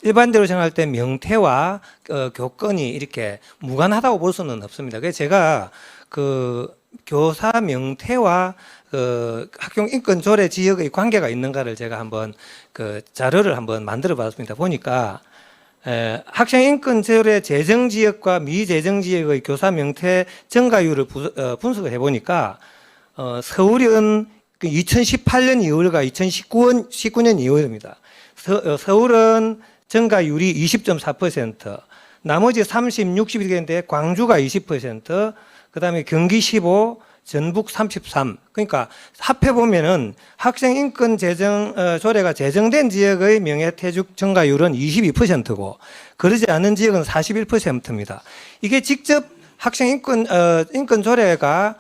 일반적으로 생각할 때 명태와 교권이 이렇게 무관하다고 볼 수는 없습니다. 그래서 제가 그 교사 명태와 그 학교 인권 조례 지역의 관계가 있는가를 제가 한번 그 자료를 한번 만들어 봤습니다. 보니까 학생 인권 조례 제정 지역과 미제정 지역의 교사 명태 증가율을 분석을 해 보니까 서울은 2018년 2월과 2019년 2월입니다. 서울은 증가율이 20.4%, 나머지 30, 60일인데 광주가 20%, 그다음에 경기 15, 전북 33. 그러니까 합해 보면은 학생 인권 제정 조례가 제정된 지역의 명예퇴직 증가율은 22%고 그러지 않은 지역은 41%입니다. 이게 직접 학생 인권 조례가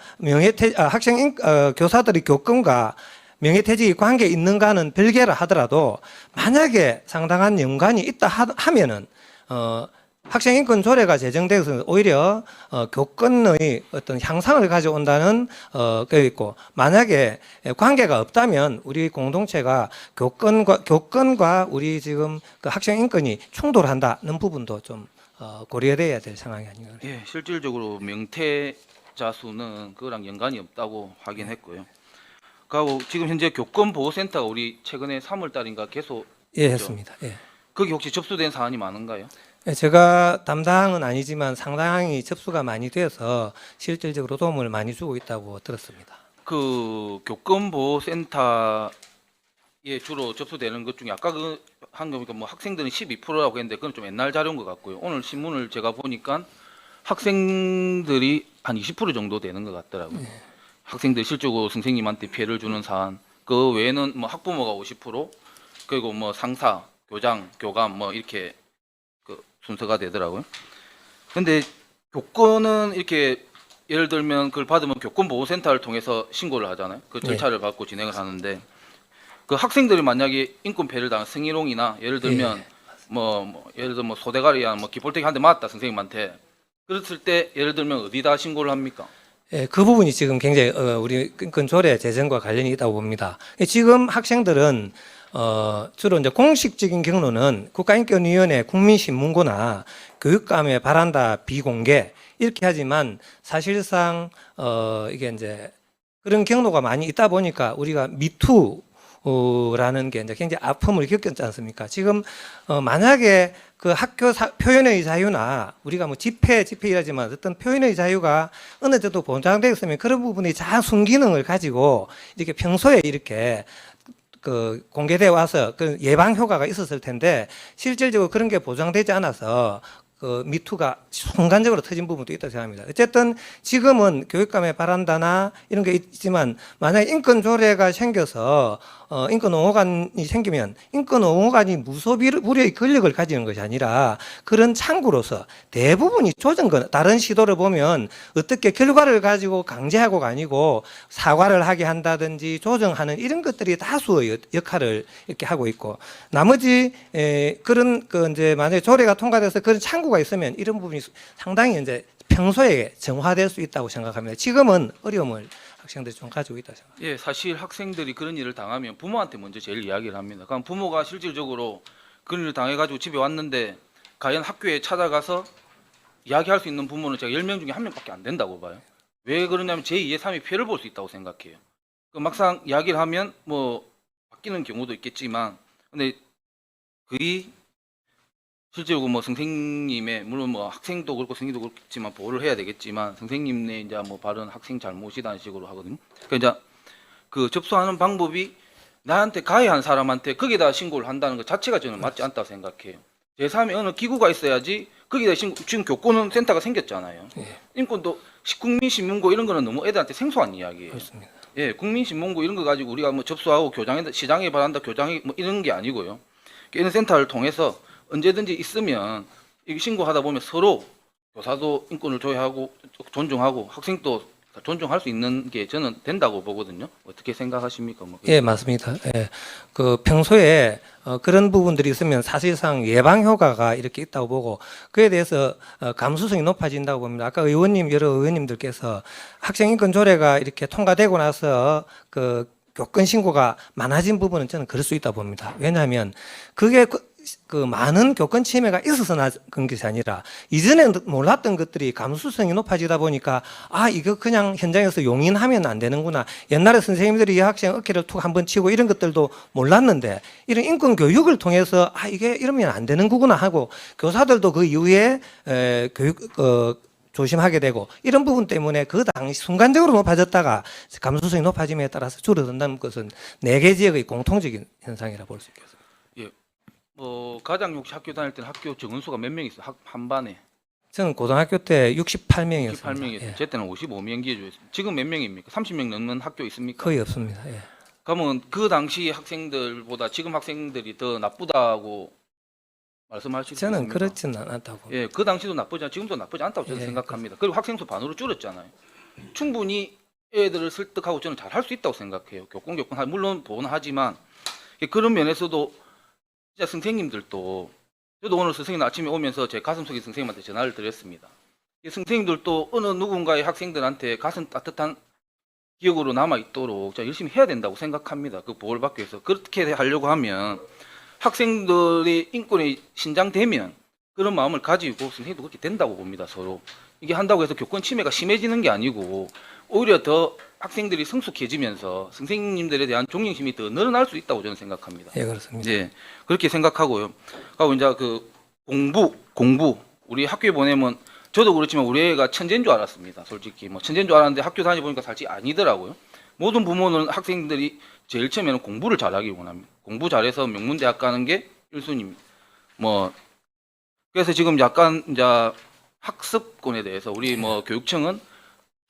교사들의 교권과 명예퇴직이 관계 있는가는 별개라 하더라도 만약에 상당한 연관이 있다 하면은 학생 인권 조례가 제정돼서 오히려 교권의 어떤 향상을 가져온다는 게 있고 만약에 관계가 없다면 우리 공동체가 교권과 우리 지금 그 학생 인권이 충돌한다는 부분도 좀 고려돼야 될 상황이 아닌가. 예, 실질적으로 명태자 수는 그거랑 연관이 없다고 확인했고요. 그리고 지금 현재 교권보호센터가 우리 최근에 3월 달인가 계속 예, 했습니다. 예. 거기 혹시 접수된 사안이 많은가요? 제가 담당은 아니지만 상당히 접수가 많이 되어서 실질적으로 도움을 많이 주고 있다고 들었습니다. 그 교권보호센터에 주로 접수되는 것 중에 아까 한 거니까 뭐 학생들은 12%라고 했는데 그건 좀 옛날 자료인 것 같고요. 오늘 신문을 제가 보니까 학생들이 한 20% 정도 되는 것 같더라고요. 학생들 실제로 선생님한테 피해를 주는 사안. 그 외에는 뭐 학부모가 50%, 그리고 뭐 상사, 교장, 교감 뭐 이렇게 그 순서가 되더라고요. 근데 교권은 이렇게 예를 들면 그걸 받으면 교권보호센터를 통해서 신고를 하잖아요. 그 절차를 밟고 진행을 하는데 그 학생들이 만약에 인권 폐해를 당한 성희롱이나 예를 들면 예를 들면 뭐 소대가리야 뭐 기폴텍이 한 대 맞았다 선생님한테 그랬을 때 예를 들면 어디다 신고를 합니까? 예, 그 부분이 지금 굉장히 우리 인권 조례 제정과 관련이 있다고 봅니다. 지금 학생들은 주로 이제 공식적인 경로는 국가인권위원회 국민신문고나 교육감에 바란다 비공개 이렇게 하지만 사실상 이게 이제 그런 경로가 많이 있다 보니까 우리가 미투라는 게 이제 굉장히 아픔을 겪었지 않습니까? 지금 만약에 그 학교 표현의 자유나 우리가 뭐 집회이라지만 어떤 표현의 자유가 어느 정도 보장되어 있으면 그런 부분이 잘 순기능을 가지고 이렇게 평소에 이렇게 그 공개돼 와서 그 예방 효과가 있었을 텐데 실질적으로 그런 게 보장되지 않아서 그 미투가 순간적으로 터진 부분도 있다고 생각합니다. 어쨌든 지금은 교육감에 바란다나 이런 게 있지만 만약에 인권조례가 생겨서 인권옹호관이 생기면 인권옹호관이 무소불위의 권력을 가지는 것이 아니라 그런 창구로서 대부분이 조정권 다른 시도를 보면 어떻게 결과를 가지고 강제하고가 아니고 사과를 하게 한다든지 조정하는 이런 것들이 다수의 역할을 이렇게 하고 있고 나머지 그런 그 이제 만약에 조례가 통과돼서 그런 창구가 있으면 이런 부분이 상당히 이제 평소에 정화될 수 있다고 생각합니다. 지금은 어려움을 학생들이 좀 가지고 있다 생각합니다. 예, 사실 학생들이 그런 일을 당하면 부모한테 먼저 제일 이야기를 합니다. 그럼 부모가 실질적으로 그런 일을 당해가지고 집에 왔는데 과연 학교에 찾아가서 이야기할 수 있는 부모는 제가 10명 중에 1명밖에 안 된다고 봐요. 왜 그러냐면 제2의 3의 피해를 볼 수 있다고 생각해요. 그 막상 이야기를 하면 뭐 바뀌는 경우도 있겠지만 근데 그이 실제로 뭐 선생님의 물론 뭐 학생도 그렇고 선생님도 그렇겠지만 보호를 해야 되겠지만 선생님의 이제 뭐 발언 학생 잘못이라는 식으로 하거든요. 그러니까 이제 그 접수하는 방법이 나한테 가해한 사람한테 거기다 신고를 한다는 것 자체가 저는 맞지 않다고 생각해요. 제3의 어느 기구가 있어야지 거기다 신고 지금 교권은 센터가 생겼잖아요. 인권도 국민신문고 이런 거는 너무 애들한테 생소한 이야기예요. 그렇습니다. 예, 국민신문고 이런 거 가지고 우리가 뭐 접수하고 교장에 시장에 바란다 교장이 뭐 이런 게 아니고요. 이런 센터를 통해서 언제든지 있으면 이 신고하다 보면 서로 교사도 인권을 조회하고 존중하고 학생도 존중할 수 있는 게 저는 된다고 보거든요. 어떻게 생각하십니까? 뭐. 예, 맞습니다. 예. 그 평소에 그런 부분들이 있으면 사실상 예방 효과가 이렇게 있다고 보고 그에 대해서 감수성이 높아진다고 봅니다. 아까 여러 의원님들께서 학생 인권 조례가 이렇게 통과되고 나서 그 교권 신고가 많아진 부분은 저는 그럴 수 있다 봅니다. 왜냐하면 그게 그 많은 교권 침해가 있어서 그런 것이 아니라 이전에 몰랐던 것들이 감수성이 높아지다 보니까 아 이거 그냥 현장에서 용인하면 안 되는구나. 옛날에 선생님들이 이 학생 어깨를 툭 한번 치고 이런 것들도 몰랐는데 이런 인권 교육을 통해서 아 이게 이러면 안 되는 거구나 하고 교사들도 그 이후에 교육 조심하게 되고 이런 부분 때문에 그 당시 순간적으로 높아졌다가 감수성이 높아짐에 따라서 줄어든다는 것은 4개 지역의 공통적인 현상이라 볼 수 있겠습니다. 뭐 가장 역시 학교 다닐 때는 학교 정원수가 몇 명 있어요? 한 반에 저는 고등학교 때 68명이었습니다. 68명이었어요. 예. 제 때는 55명 기회주였습니다. 지금 몇 명입니까? 30명 넘는 학교 있습니까? 거의 없습니다. 예. 그러면 그 당시 학생들보다 지금 학생들이 더 나쁘다고 말씀할 수 있습니까? 저는 그렇지는 않다고. 예, 그 당시도 나쁘지 지금도 나쁘지 않다고 저는 예, 생각합니다. 그리고 학생 수 반으로 줄었잖아요. 충분히 애들을 설득하고 저는 잘 할 수 있다고 생각해요. 교권 물론 보완하지만 그런 면에서도 진짜 선생님들도 저도 오늘 선생님 아침에 오면서 제 가슴속에 선생님한테 전화를 드렸습니다. 이 선생님들도 어느 누군가의 학생들한테 가슴 따뜻한 기억으로 남아 있도록 열심히 해야 된다고 생각합니다. 그 보호를 받기 위해서 그렇게 하려고 하면 학생들의 인권이 신장되면 그런 마음을 가지고 선생님도 그렇게 된다고 봅니다. 서로 이게 한다고 해서 교권 침해가 심해지는 게 아니고 오히려 더 학생들이 성숙해지면서 선생님들에 대한 존경심이 더 늘어날 수 있다고 저는 생각합니다. 예, 그렇습니다. 네, 그렇게 생각하고요. 그리고 이제 그 공부 우리 학교에 보내면 저도 그렇지만 우리 애가 천재인 줄 알았습니다. 솔직히 뭐 천재인 줄 알았는데 학교 다니보니까 사실 아니더라고요. 모든 부모는 학생들이 제일 처음에는 공부를 잘하기 원합니다. 공부 잘해서 명문대학 가는 게 1순위입니다. 뭐 그래서 지금 약간 이제 학습권에 대해서 우리 뭐 교육청은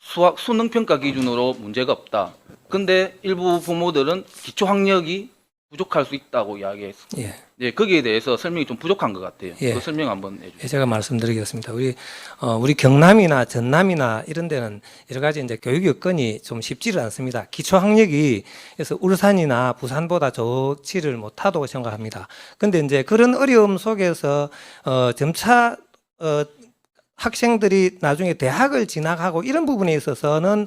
수학 수능 평가 기준으로 문제가 없다. 근데 일부 부모들은 기초 학력이 부족할 수 있다고 이야기했습니다. 예. 예, 거기에 대해서 설명이 좀 부족한 것 같아요. 예. 그 설명 한번 해주세요. 예, 제가 말씀드리겠습니다. 우리 경남이나 전남이나 이런 데는 여러 가지 이제 교육 여건이 좀 쉽지를 않습니다. 기초 학력이 그래서 울산이나 부산보다 좋지를 못하다고 생각합니다. 근데 이제 그런 어려움 속에서 점차 학생들이 나중에 대학을 진학하고 이런 부분에 있어서는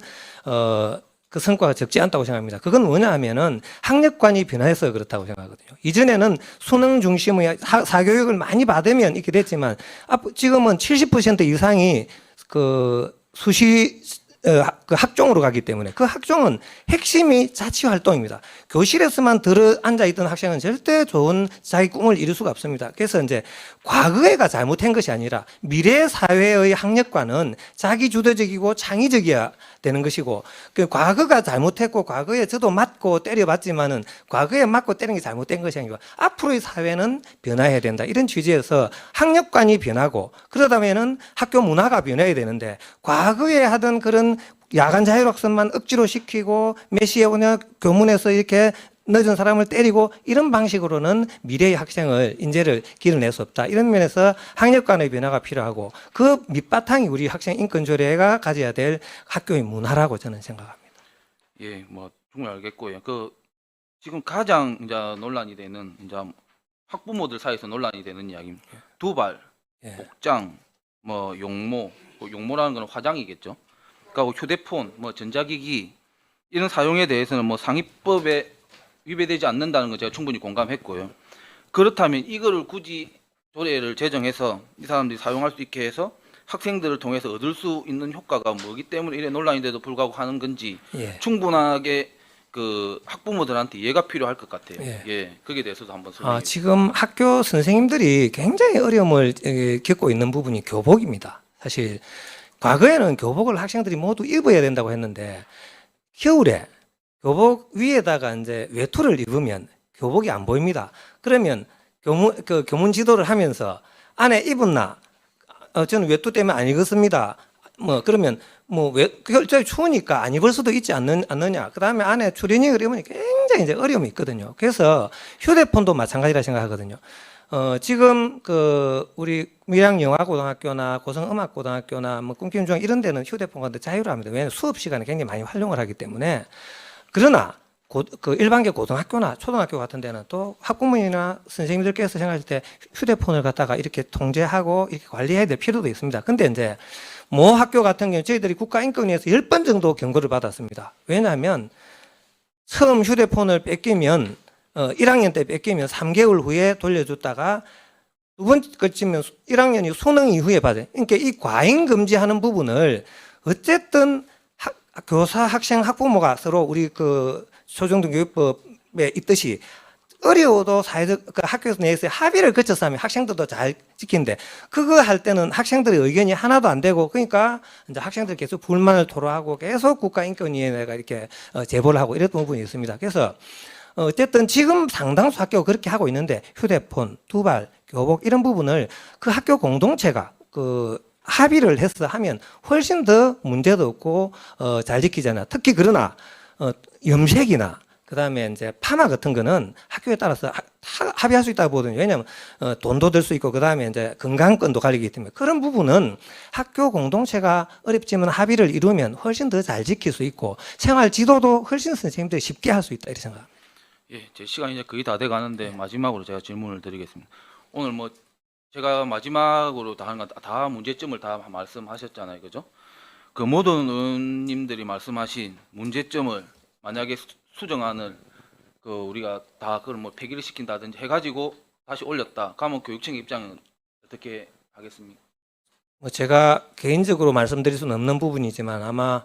그 성과가 적지 않다고 생각합니다. 그건 뭐냐 하면은 학력관이 변화해서 그렇다고 생각하거든요. 이전에는 수능 중심의 사교육을 많이 받으면 이렇게 됐지만 지금은 70% 이상이 그 그 학종으로 가기 때문에 그 학종은 핵심이 자치 활동입니다. 교실에서만 들어 앉아 있던 학생은 절대 좋은 자기 꿈을 이룰 수가 없습니다. 그래서 이제 과거에가 잘못한 것이 아니라 미래 사회의 학력관은 자기 주도적이고 창의적이어야 되는 것이고 그 과거가 잘못했고 과거에 저도 맞고 때려봤지만은 과거에 맞고 때리는 게 잘못된 것이 아니고 앞으로의 사회는 변화해야 된다. 이런 취지에서 학력관이 변하고 그러다면은 학교 문화가 변해야 되는데 과거에 하던 그런 야간 자율학습만 억지로 시키고 몇 시에 오냐 교문에서 이렇게 늦은 사람을 때리고 이런 방식으로는 미래의 학생을 인재를 길러낼 수 없다. 이런 면에서 학력관의 변화가 필요하고 그 밑바탕이 우리 학생 인권조례가 가져야 될 학교의 문화라고 저는 생각합니다. 예, 뭐 충분히 알겠고요. 그 지금 가장 이제 논란이 되는 이제 학부모들 사이에서 논란이 되는 이야기입니다. 두발, 예. 복장, 뭐 용모, 용모라는 건 화장이겠죠. 그러니까 휴대폰, 뭐 전자기기 이런 사용에 대해서는 뭐 상위법에 위배되지 않는다는 거 제가 충분히 공감했고요. 그렇다면 이거를 굳이 조례를 제정해서 이 사람들이 사용할 수 있게 해서 학생들을 통해서 얻을 수 있는 효과가 뭐기 때문에 이래 논란인데도 불구하고 하는 건지 예. 충분하게 그 학부모들한테 이해가 필요할 것 같아요. 예. 예, 거기에 대해서도 한번 설명해 주세요. 지금 학교 선생님들이 굉장히 어려움을 겪고 있는 부분이 교복입니다. 사실 과거에는 교복을 학생들이 모두 입어야 된다고 했는데 겨울에 교복 위에다가 이제 외투를 입으면 교복이 안 보입니다. 그러면 교문 지도를 하면서 안에 입었나? 저는 외투 때문에 안 입었습니다. 그러면 결정이 추우니까 안 입을 수도 있지 않느냐. 그 다음에 안에 추리닝을 입으니 굉장히 이제 어려움이 있거든요. 그래서 휴대폰도 마찬가지라 생각하거든요. 지금 우리 밀양영화고등학교나 고성음악고등학교나 꿈김중앙 이런 데는 휴대폰과 자유로합니다. 왜냐하면 수업 시간에 굉장히 많이 활용을 하기 때문에. 그러나 일반계 고등학교나 초등학교 같은 데는 또 학부모님이나 선생님들께서 생각할 때 휴대폰을 갖다가 이렇게 통제하고 이렇게 관리해야 될 필요도 있습니다. 근데 이제 모 학교 같은 경우 저희들이 국가인권위에서 10번 정도 경고를 받았습니다. 왜냐하면 처음 휴대폰을 뺏기면 1학년 때 뺏기면 3개월 후에 돌려줬다가 두 번째 거치면 1학년이 수능 이후에 받아요. 그러니까 이 과잉 금지하는 부분을 어쨌든 교사, 학생, 학부모가 서로 우리 초중등교육법에 있듯이 어려워도 사회적 학교 내에서 합의를 거쳐서 하면 학생들도 잘 지키는데 그거 할 때는 학생들의 의견이 하나도 안 되고 그러니까 이제 학생들 계속 불만을 토로하고 계속 국가인권위원회가 이렇게 제보를 하고 이런 부분이 있습니다. 그래서 어쨌든 지금 상당수 학교가 그렇게 하고 있는데 휴대폰, 두발, 교복 이런 부분을 그 학교 공동체가 합의를 해서 하면 훨씬 더 문제도 없고 잘 지키잖아요. 특히 그러나 염색이나 그다음에 이제 파마 같은 거는 학교에 따라서 합의할 수 있다고 보거든요. 왜냐하면 돈도 들 수 있고 그다음에 이제 건강권도 갈리기 때문에 그런 부분은 학교 공동체가 어렵지만 합의를 이루면 훨씬 더 잘 지킬 수 있고 생활 지도도 훨씬 선생님들이 쉽게 할 수 있다 이렇게 생각합니다. 예, 제 시간이 이제 거의 다 돼 가는데 마지막으로 제가 질문을 드리겠습니다. 오늘 뭐 제가 마지막으로 다 하는 건 다 문제점을 다 말씀하셨잖아요, 그죠? 그 모든 의원님들이 말씀하신 문제점을 만약에 수정안을 우리가 다 그걸 뭐 폐기를 시킨다든지 해가지고 다시 올렸다. 그러면 교육청 입장은 어떻게 하겠습니까? 제가 개인적으로 말씀드릴 수는 없는 부분이지만 아마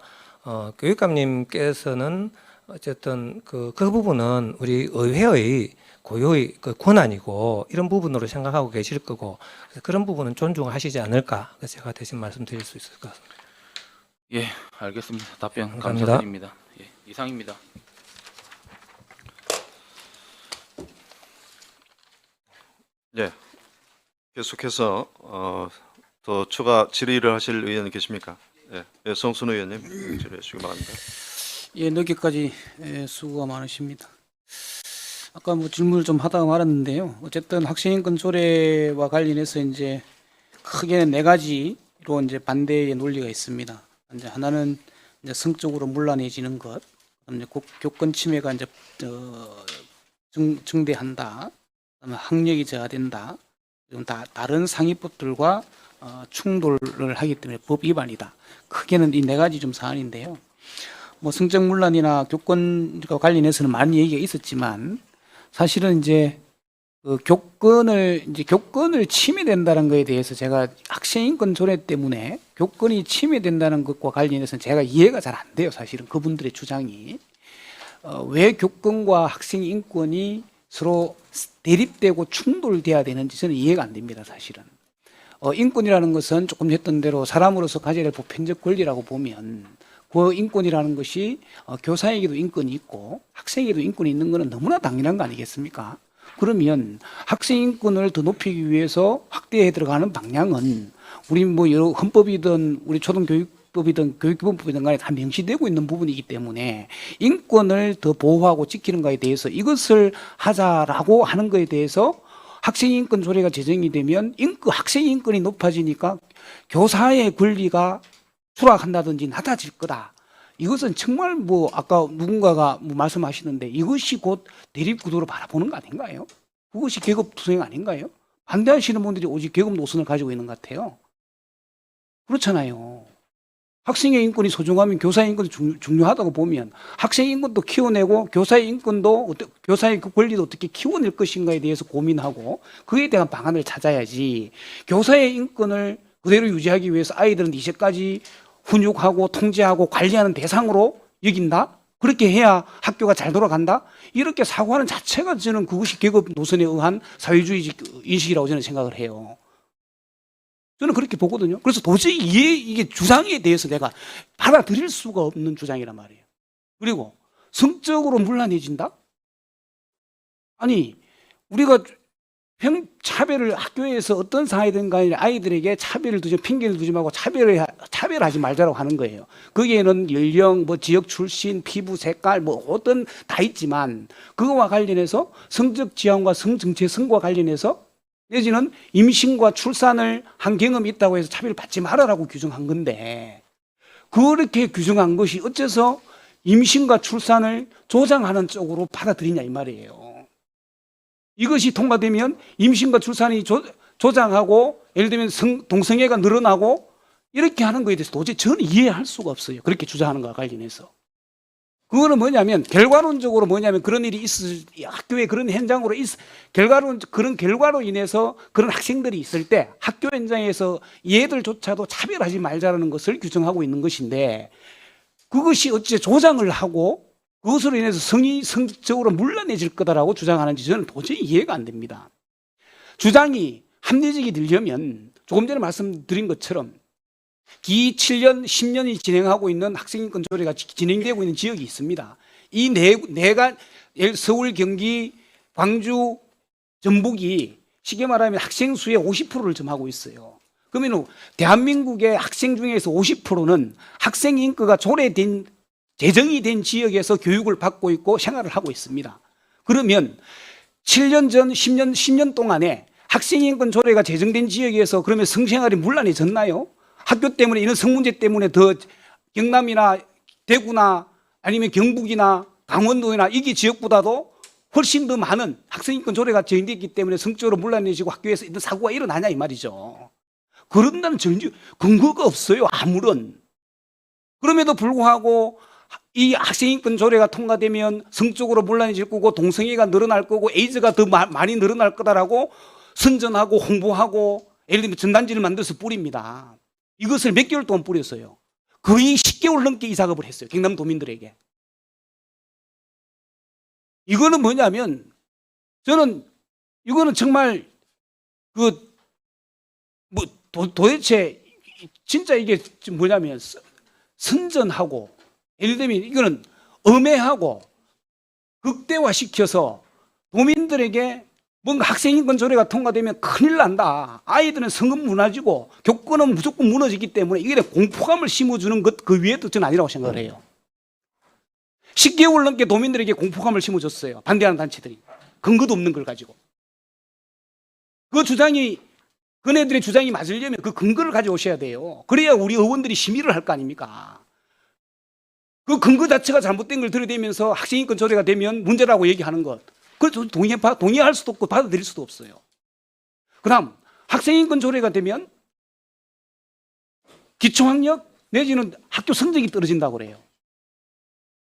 교육감님께서는 어쨌든 그 부분은 우리 의회의 고유의 권한이고 이런 부분으로 생각하고 계실 거고 그런 부분은 존중하시지 않을까 제가 대신 말씀드릴 수 있을 것 같습니다. 예, 알겠습니다. 답변 감사합니다. 감사드립니다. 예, 이상입니다. 예. 계속해서 더 추가 질의를 하실 의원 계십니까? 예, 예, 송순우 의원님 질의해 주시기 바랍니다. 예, 늦게까지 수고가 많으십니다. 아까 뭐 질문을 좀 하다가 말았는데요. 어쨌든 학생인권 조례와 관련해서 이제 크게 네 가지로 이제 반대의 논리가 있습니다. 이제 하나는 이제 성적으로 문란해지는 것, 그다음에 교권 침해가 이제 증대한다. 그다음에 학력이 저하된다. 그리고 다른 상위법들과 충돌을 하기 때문에 법 위반이다. 크게는 이 네 가지 좀 사안인데요. 뭐 성적 문란이나 교권과 관련해서는 많은 얘기가 있었지만 사실은 이제 그 교권을 침해된다는 것에 대해서 제가 학생인권 조례 때문에 교권이 침해된다는 것과 관련해서는 제가 이해가 잘 안 돼요. 사실은 그분들의 주장이 왜 교권과 학생 인권이 서로 대립되고 충돌돼야 되는지 저는 이해가 안 됩니다. 사실은 인권이라는 것은 조금 했던 대로 사람으로서 가져야 될 보편적 권리라고 보면 그 인권이라는 것이 교사에게도 인권이 있고 학생에게도 인권이 있는 것은 너무나 당연한 거 아니겠습니까? 그러면 학생 인권을 더 높이기 위해서 확대해 들어가는 방향은 우리 뭐 여러 헌법이든 우리 초등교육법이든 교육기본법이든 간에 다 명시되고 있는 부분이기 때문에 인권을 더 보호하고 지키는 것에 대해서 이것을 하자라고 하는 것에 대해서 학생인권 조례가 제정이 되면 학생 인권이 높아지니까 교사의 권리가 추락한다든지 낮아질 거다. 이것은 정말 뭐 아까 누군가가 뭐 말씀하시는데 이것이 곧 대립 구도로 바라보는 거 아닌가요? 그것이 계급 투쟁 아닌가요? 반대하시는 분들이 오직 계급 노선을 가지고 있는 것 같아요. 그렇잖아요. 학생의 인권이 소중하면 교사의 인권이 중요하다고 보면 학생의 인권도 키워내고 교사의 인권도 교사의 그 권리도 어떻게 키워낼 것인가에 대해서 고민하고 그에 대한 방안을 찾아야지 교사의 인권을 그대로 유지하기 위해서 아이들은 이제까지 훈육하고 통제하고 관리하는 대상으로 여긴다? 그렇게 해야 학교가 잘 돌아간다? 이렇게 사고하는 자체가 저는 그것이 계급 노선에 의한 사회주의 인식이라고 저는 생각을 해요. 저는 그렇게 보거든요. 그래서 도저히 이게 주장에 대해서 내가 받아들일 수가 없는 주장이란 말이에요. 그리고 성적으로 문란해진다? 아니, 우리가 차별을 학교에서 어떤 사회든 간에 아이들에게 차별을 두지 핑계를 두지 말고 차별하지 말자라고 하는 거예요. 거기에는 연령, 뭐 지역 출신, 피부 색깔 뭐 어떤 다 있지만 그거와 관련해서 성적 지향과 성정체성과 관련해서 내지는 임신과 출산을 한 경험이 있다고 해서 차별을 받지 말아라고 규정한 건데 그렇게 규정한 것이 어째서 임신과 출산을 조장하는 쪽으로 받아들이냐 이 말이에요. 이것이 통과되면 임신과 출산이 조장하고 예를 들면 동성애가 늘어나고 이렇게 하는 것에 대해서 도저히 저는 이해할 수가 없어요. 그렇게 주장하는 것과 관련해서. 그거는 뭐냐면 결과론적으로 뭐냐면 그런 일이 학교에 그런 현장으로 그런 결과로 인해서 그런 학생들이 있을 때 학교 현장에서 얘들조차도 차별하지 말자라는 것을 규정하고 있는 것인데 그것이 어째 조장을 하고 그것으로 인해서 성적으로 문란해질 거다라고 주장하는지 저는 도저히 이해가 안 됩니다. 주장이 합리적이 되려면 조금 전에 말씀드린 것처럼 기 7년, 10년이 진행하고 있는 학생인권 조례가 진행되고 있는 지역이 있습니다. 이 네가 서울, 경기, 광주, 전북이 쉽게 말하면 학생 수의 50%를 점하고 있어요. 그러면 대한민국의 학생 중에서 50%는 학생인권가 제정이 된 지역에서 교육을 받고 있고 생활을 하고 있습니다. 그러면 7년 전, 10년 동안에 학생인권 조례가 제정된 지역에서 그러면 성생활이 문란해졌나요? 학교 때문에 이런 성문제 때문에 더 경남이나 대구나 아니면 경북이나 강원도나 이기 지역보다도 훨씬 더 많은 학생인권 조례가 제정됐기 때문에 성적으로 문란해지고 학교에서 이런 사고가 일어나냐 이 말이죠. 그런다는 근거가 없어요. 아무런. 그럼에도 불구하고 이 학생인권 조례가 통과되면 성적으로 문란해질 거고 동성애가 늘어날 거고 에이즈가 더 많이 늘어날 거다라고 선전하고 홍보하고 예를 들면 전단지를 만들어서 뿌립니다. 이것을 몇 개월 동안 뿌렸어요. 거의 10개월 넘게 이 작업을 했어요. 경남도민들에게. 이거는 뭐냐면 저는 이거는 정말 도대체 진짜 이게 뭐냐면 선전하고 예를 들면 이거는 엄해하고 극대화시켜서 도민들에게 뭔가 학생인권 조례가 통과되면 큰일 난다. 아이들은 성은 무너지고 교권은 무조건 무너지기 때문에 이게 공포감을 심어주는 것 그 위에도 저는 아니라고 생각을 해요. 10개월 넘게 도민들에게 공포감을 심어줬어요. 반대하는 단체들이. 근거도 없는 걸 가지고. 그 주장이 그네들의 주장이 맞으려면 그 근거를 가져오셔야 돼요. 그래야 우리 의원들이 심의를 할 거 아닙니까? 그 근거 자체가 잘못된 걸 들이대면서 학생인권 조례가 되면 문제라고 얘기하는 것. 그래서 동의할 수도 없고 받아들일 수도 없어요. 그다음 학생인권 조례가 되면 기초학력 내지는 학교 성적이 떨어진다고 그래요.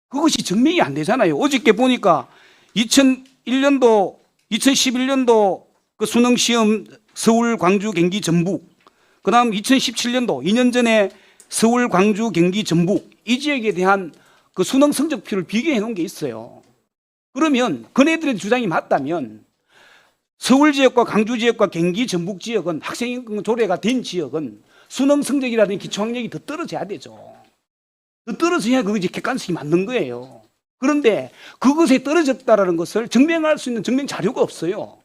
그것이 증명이 안 되잖아요. 어저께 보니까 2001년도, 2011년도 그 수능 시험 서울, 광주, 경기, 전북. 그다음 2017년도 2년 전에 서울, 광주, 경기, 전북 이 지역에 대한 그 수능 성적표를 비교해 놓은 게 있어요. 그러면 그네들의 주장이 맞다면 서울 지역과 광주 지역과 경기, 전북 지역은 학생인권 조례가 된 지역은 수능 성적이라든지 기초학력이 더 떨어져야 되죠. 더 떨어져야 그것이 객관성이 맞는 거예요. 그런데 그것에 떨어졌다라는 것을 증명할 수 있는 증명 자료가 없어요.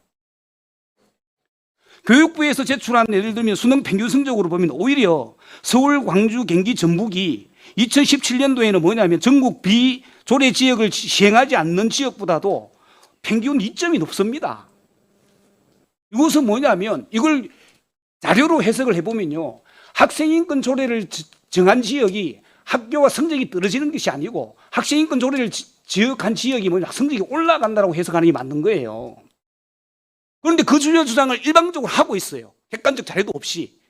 교육부에서 제출한 예를 들면 수능 평균 성적으로 보면 오히려 서울, 광주, 경기, 전북이 2017년도에는 뭐냐면 전국 비조례 지역을 시행하지 않는 지역보다도 평균 이점이 높습니다. 이것은 뭐냐면 이걸 자료로 해석을 해보면요. 학생인권 조례를 정한 지역이 학교와 성적이 떨어지는 것이 아니고 학생인권 조례를 지역한 지역이 뭐냐 성적이 올라간다고 해석하는 게 맞는 거예요. 그런데 그 주장을 일방적으로 하고 있어요. 객관적 자료도 없이.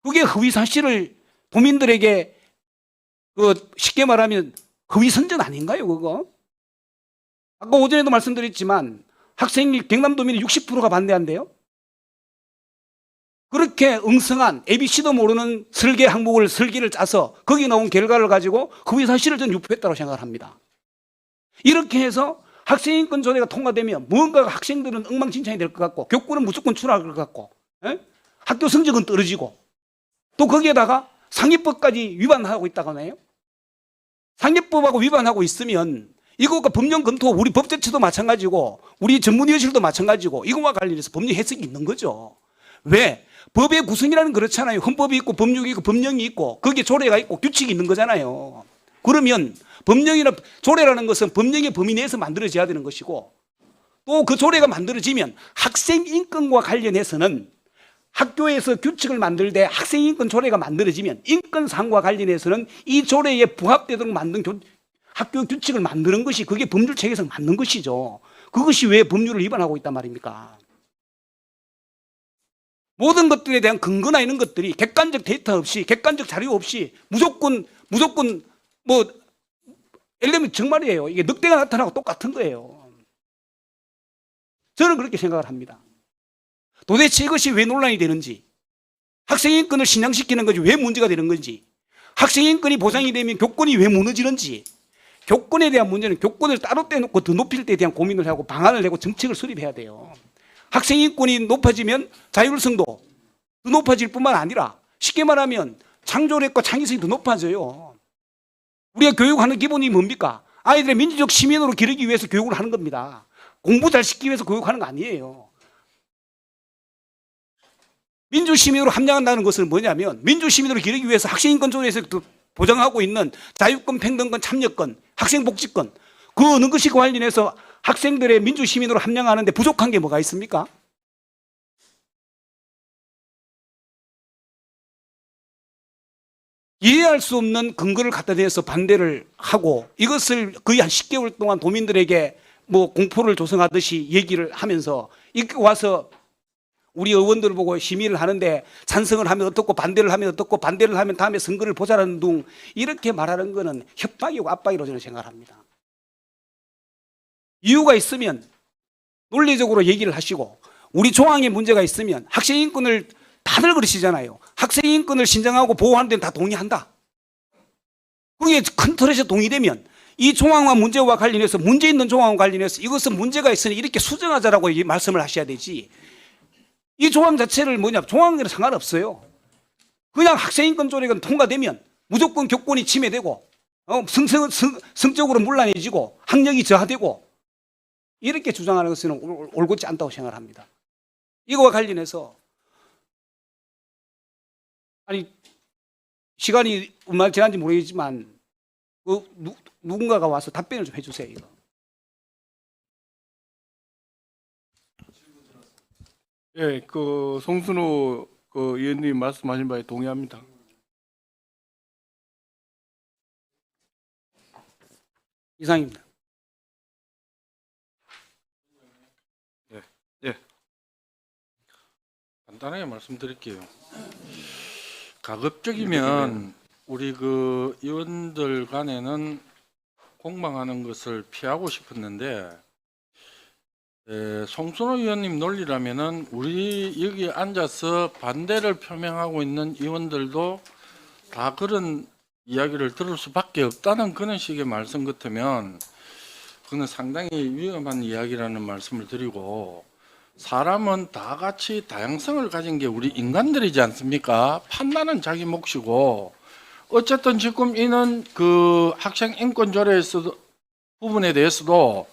그게 허위 사실을 도민들에게 쉽게 말하면 허위 선전 아닌가요, 그거? 아까 오전에도 말씀드렸지만 경남도민의 60%가 반대한대요. 그렇게 엉성한 ABC도 모르는 설계를 짜서 거기 나온 결과를 가지고 허위 사실을 저는 유포했다고 생각을 합니다. 이렇게 해서 학생인권 조례가 통과되면 무언가가 학생들은 엉망진창이 될 것 같고 교권은 무조건 추락할 것 같고 학교 성적은 떨어지고 또 거기에다가 상위법까지 위반하고 있다고 하네요. 상위법하고 위반하고 있으면 이것과 법령 검토 우리 법제처도 마찬가지고 우리 전문위원실도 마찬가지고 이것과 관련해서 법령 해석이 있는 거죠. 왜? 법의 구성이라는 그렇잖아요. 헌법이 있고 법률이 있고 법령이 있고 거기에 조례가 있고 규칙이 있는 거잖아요. 그러면 법령이나 조례라는 것은 법령의 범위 내에서 만들어져야 되는 것이고 또 그 조례가 만들어지면 학생 인권과 관련해서는 학교에서 규칙을 만들 때 학생 인권 조례가 만들어지면 인권상과 관련해서는 이 조례에 부합되도록 만든 학교 규칙을 만드는 것이 그게 법률 체계에서 맞는 것이죠. 그것이 왜 법률을 위반하고 있단 말입니까? 모든 것들에 대한 근거나 이런 것들이 객관적 데이터 없이 객관적 자료 없이 무조건 뭐 예를 들면 정말이에요. 이게 늑대가 나타나고 똑같은 거예요. 저는 그렇게 생각을 합니다. 도대체 이것이 왜 논란이 되는지, 학생인권을 신장시키는 것이 왜 문제가 되는 건지, 학생인권이 보장이 되면 교권이 왜 무너지는지, 교권에 대한 문제는 교권을 따로 떼놓고 더 높일 때에 대한 고민을 하고 방안을 내고 정책을 수립해야 돼요. 학생인권이 높아지면 자율성도 더 높아질 뿐만 아니라 쉽게 말하면 창조력과 창의성이 더 높아져요. 우리가 교육하는 기본이 뭡니까? 아이들의 민주적 시민으로 기르기 위해서 교육을 하는 겁니다. 공부 잘 시키기 위해서 교육하는 거 아니에요. 민주시민으로 함양한다는 것은 뭐냐면 민주시민으로 기르기 위해서 학생인권 조례에서 보장하고 있는 자유권, 평등권, 참여권, 학생복지권 그 어느 것이 관련해서 학생들의 민주시민으로 함양하는데 부족한 게 뭐가 있습니까? 이해할 수 없는 근거를 갖다 대서 반대를 하고 이것을 거의 한 10개월 동안 도민들에게 뭐 공포를 조성하듯이 얘기를 하면서 이렇게 와서 우리 의원들을 보고 심의를 하는데 찬성을 하면 어떻고 반대를 하면 어떻고 반대를 하면 다음에 선거를 보자라는 둥 이렇게 말하는 것은 협박이고 압박이라고 저는 생각합니다. 이유가 있으면 논리적으로 얘기를 하시고 우리 조항에 문제가 있으면 학생인권을 다들 그러시잖아요. 학생인권을 신장하고 보호하는 데는 다 동의한다. 그게 큰 틀에서 동의되면 이 조항과 문제와 관련해서 문제 있는 조항과 관련해서 이것은 문제가 있으니 이렇게 수정하자라고 말씀을 하셔야 되지. 이 조항 자체를 조항에는 상관없어요. 그냥 학생인권 조례가 통과되면 무조건 교권이 침해되고 성적으로 문란해지고 학력이 저하되고 이렇게 주장하는 것은 옳지 않다고 생각을 합니다. 이거와 관련해서 아니 시간이 얼마나 지난지 모르겠지만 누군가가 와서 답변을 좀 해주세요. 이거. 예, 그 송순호 그 의원님 말씀하신 바에 동의합니다. 이상입니다. 간단하게 말씀드릴게요. 가급적이면 우리 그 의원들 간에는 공방하는 것을 피하고 싶었는데 송순호 의원님 논리라면은 우리 여기 앉아서 반대를 표명하고 있는 의원들도 다 그런 이야기를 들을 수밖에 없다는 그런 식의 말씀 같으면 그는 상당히 위험한 이야기라는 말씀을 드리고, 사람은 다 같이 다양성을 가진 게 우리 인간들이지 않습니까? 판단은 자기 몫이고, 어쨌든 지금 이는 그 학생 인권 조례에서 부분에 대해서도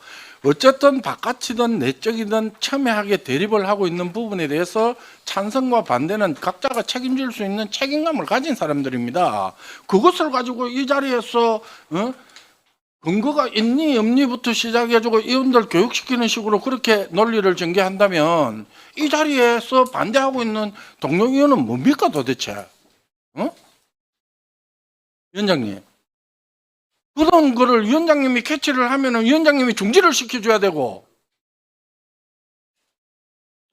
어쨌든 바깥이든 내적이든 첨예하게 대립을 하고 있는 부분에 대해서 찬성과 반대는 각자가 책임질 수 있는 책임감을 가진 사람들입니다. 그것을 가지고 이 자리에서 근거가 있니 없니부터 시작해가지고 의원들 교육시키는 식으로 그렇게 논리를 전개한다면 이 자리에서 반대하고 있는 동료 의원은 뭡니까 도대체? 위원장님, 그런 거를 위원장님이 캐치를 하면은 위원장님이 중지를 시켜줘야 되고.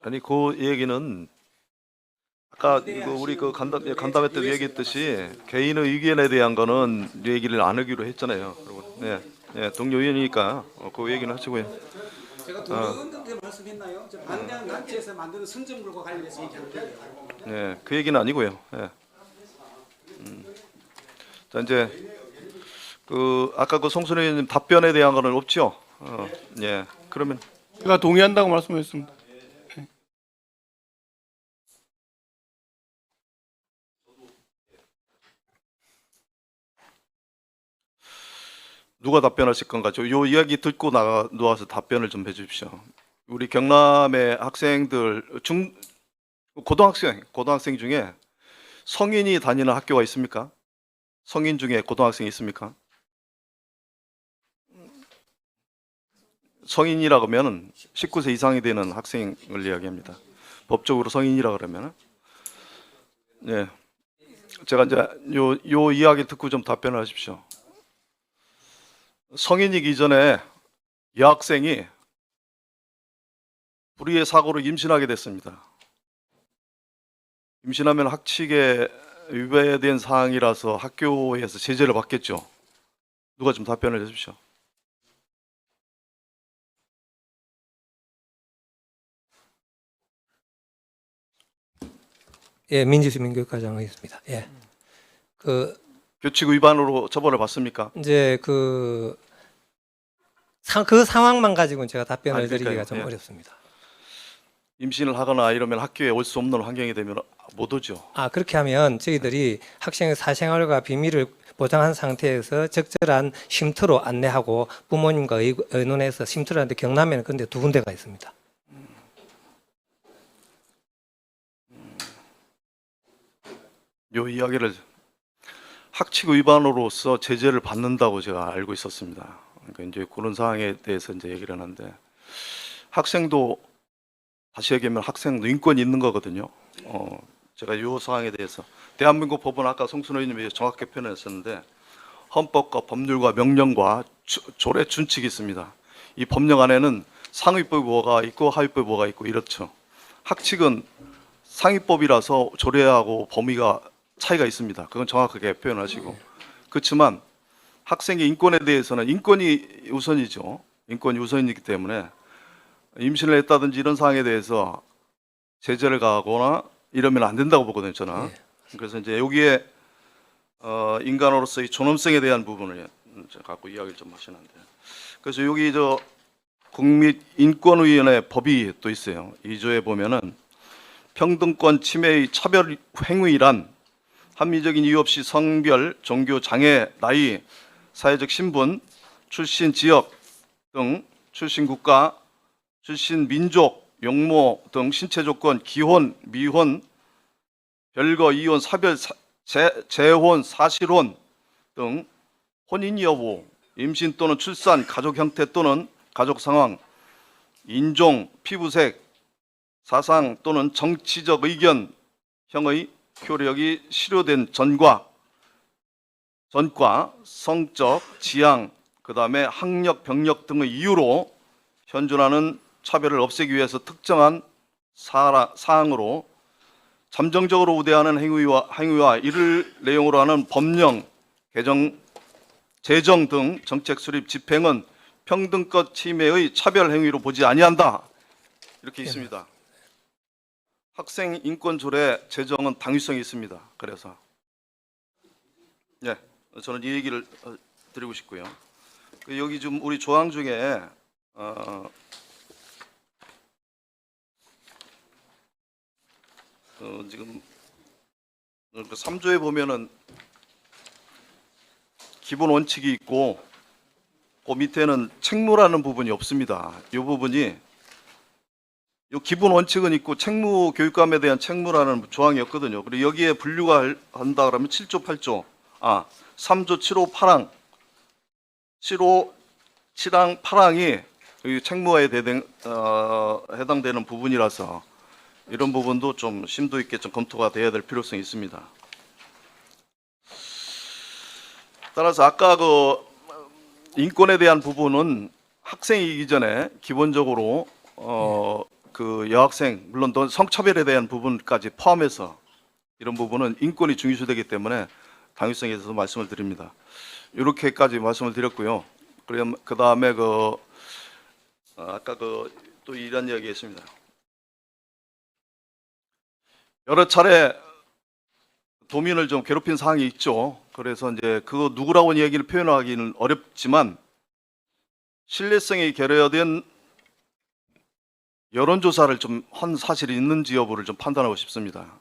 아니 그 얘기는 아까 우리 그 간담회 때 얘기했듯이 개인의 의견에 대한 거는 얘기를 안 하기로 했잖아요. 그리고 동료 의원이니까 그 얘기는 하시고요. 제가 동료 의원들한테 말씀했나요? 반대하는 단체에서 만드는 선정물과 관련해서 얘기한 거예요. 네, 그 얘기는 아니고요. 예. 자 이제 그 아까 그 송순호 의원님 답변에 대한 거는 없죠. 예. 그러면 제가 동의한다고 말씀했습니다. 누가 답변하실 건가? 요 이야기 듣고 나와서 답변을 좀 해주십시오. 우리 경남의 학생들 고등학생 중에 성인이 다니는 학교가 있습니까? 성인 중에 고등학생이 있습니까? 성인이라 그러면 19세 이상이 되는 학생을 이야기합니다. 법적으로 성인이라 그러면 예. 제가 이제 요 이야기 듣고 좀 답변을 하십시오. 성인이기 전에 여학생이 불의의 사고로 임신하게 됐습니다. 임신하면 학칙에 위배된 사항이라서 학교에서 제재를 받겠죠. 누가 좀 답변을 해주십시오. 예, 민주시민교육과장 하겠습니다. 예, 그 교칙 위반으로 처벌을 받습니까? 이제 그 상황만 가지고는 제가 답변을 아니, 그러니까요. 드리기가 좀 예. 어렵습니다. 임신을 하거나 이러면 학교에 올 수 없는 환경이 되면 못 오죠. 그렇게 하면 저희들이 학생의 사생활과 비밀을 보장한 상태에서 적절한 쉼터로 안내하고 부모님과 의논해서 쉼터를 하는데 경남에는 근데 2군데가 있습니다. 요 이야기를 학칙 위반으로서 제재를 받는다고 제가 알고 있었습니다. 그러니까 이제 그런 상황에 대해서 이제 얘기를 하는데, 학생도 다시 얘기하면 학생도 인권이 있는 거거든요. 제가 요 상황에 대해서 대한민국 법원 아까 송순호 의원님이 정확하게 표현했었는데 헌법과 법률과 명령과 조례 준칙이 있습니다. 이 법령 안에는 상위법이 뭐가 있고 하위법이 뭐가 있고 이렇죠. 학칙은 상위법이라서 조례하고 범위가 차이가 있습니다. 그건 정확하게 표현하시고, 그렇지만 학생의 인권에 대해서는 인권이 우선이죠. 인권이 우선이기 때문에 임신을 했다든지 이런 사항에 대해서 제재를 가하거나 이러면 안 된다고 보거든요, 저는. 그래서 이제 여기에 인간으로서의 존엄성에 대한 부분을 갖고 이야기를 좀 하시는데, 그래서 여기 국민인권위원회 법이 또 있어요. 2조에 보면은 평등권 침해의 차별 행위란 합리적인 이유 없이 성별, 종교, 장애, 나이, 사회적 신분, 출신 지역 등 출신 국가, 출신 민족, 용모 등 신체 조건, 기혼, 미혼, 별거, 이혼, 사별, 재혼, 사실혼 등 혼인 여부, 임신 또는 출산, 가족 형태 또는 가족 상황, 인종, 피부색, 사상 또는 정치적 의견형의 효력이 실효된 전과, 성적, 지향, 그다음에 학력, 병력 등의 이유로 현존하는 차별을 없애기 위해서 특정한 사항으로 잠정적으로 우대하는 행위와 이를 내용으로 하는 법령, 제정 등 정책 수립 집행은 평등권 침해의 차별 행위로 보지 아니한다. 이렇게 있습니다. 학생 인권 조례 제정은 당위성이 있습니다. 그래서 저는 이 얘기를 드리고 싶고요. 여기 좀 우리 조항 중에 지금 3조에 보면은 기본 원칙이 있고 그 밑에는 책무라는 부분이 없습니다. 이 부분이 이 기본 원칙은 있고 책무 교육감에 대한 책무라는 조항이 없거든요. 그리고 여기에 분류가 한다 그러면 7조 8조 3조 7호 8항 7항 8항이 책무에 해당되는 부분이라서 이런 부분도 좀 심도 있게 좀 검토가 돼야 될 필요성이 있습니다. 따라서 아까 그 인권에 대한 부분은 학생이기 전에 기본적으로 그 여학생 물론 또 성차별에 대한 부분까지 포함해서 이런 부분은 인권이 중요시되기 때문에 당위성에 대해서 말씀을 드립니다. 이렇게까지 말씀을 드렸고요. 그럼 그 다음에 아까 또 이런 이야기했습니다. 여러 차례 도민을 좀 괴롭힌 사항이 있죠. 그래서 이제 그거 누구라고 이야기를 표현하기는 어렵지만 신뢰성이 결여된 여론조사를 좀 한 사실이 있는지 여부를 좀 판단하고 싶습니다.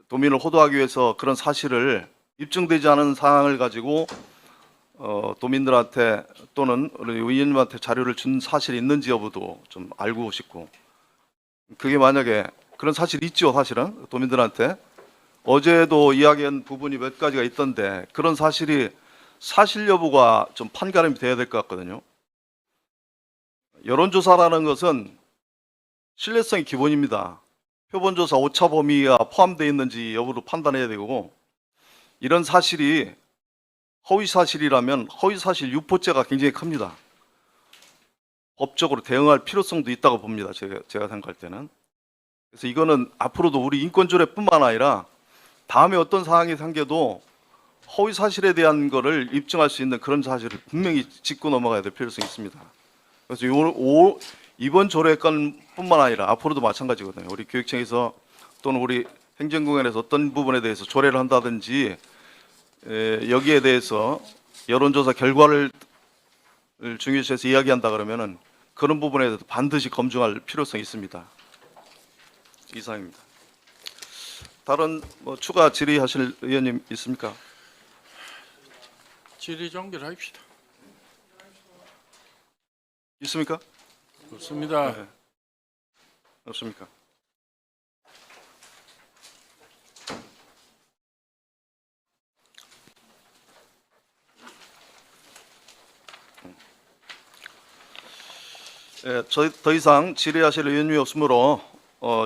도민을 호도하기 위해서 그런 사실을 입증되지 않은 사항을 가지고 도민들한테 또는 우리 의원님한테 자료를 준 사실이 있는지 여부도 좀 알고 싶고, 그게 만약에 그런 사실이 있죠. 사실은 도민들한테 어제도 이야기한 부분이 몇 가지가 있던데 그런 사실이 사실 여부가 좀 판가름이 돼야 될 것 같거든요. 여론조사라는 것은 신뢰성이 기본입니다. 표본조사 오차 범위가 포함되어 있는지 여부를 판단해야 되고, 이런 사실이 허위사실이라면 허위사실 유포죄가 굉장히 큽니다. 법적으로 대응할 필요성도 있다고 봅니다. 제가 생각할 때는. 그래서 이거는 앞으로도 우리 인권조례뿐만 아니라 다음에 어떤 사항이 생겨도 허위사실에 대한 거를 입증할 수 있는 그런 사실을 분명히 짚고 넘어가야 될 필요성이 있습니다. 그래서 이번 조례건뿐만 아니라 앞으로도 마찬가지거든요. 우리 교육청에서 또는 우리 행정공연에서 어떤 부분에 대해서 조례를 한다든지 여기에 대해서 여론조사 결과를 중요시해서 이야기한다 그러면은 그런 부분에 대해서 반드시 검증할 필요성이 있습니다. 이상입니다. 다른 추가 질의하실 의원님 있습니까? 질의 종결합시다. 있습니까? 없습니다. 네. 없습니까? 더 이상 질의하실 의원님이 없으므로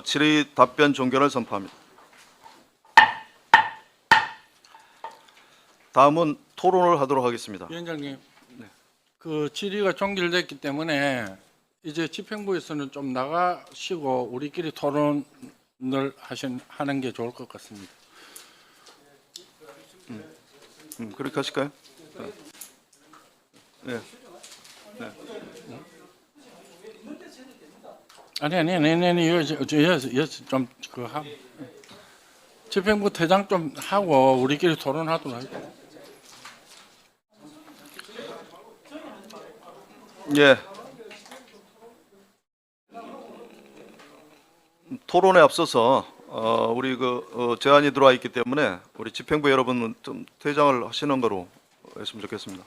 질의 답변 종결을 선포합니다. 다음은 토론을 하도록 하겠습니다. 위원장님, 네. 그 질의가 종결됐기 때문에 이제 집행부에서는 좀 나가시고 우리끼리 토론을 하는 게 좋을 것 같습니다. 그렇게 하실까요? 네. 네. 아니, 이거 좀 집행부 대장 좀 하고 우리끼리 토론하도록 할게요. 예. 토론에 앞서서 우리 제안이 들어와 있기 때문에 우리 집행부 여러분은 좀 퇴장을 하시는 거로 했으면 좋겠습니다.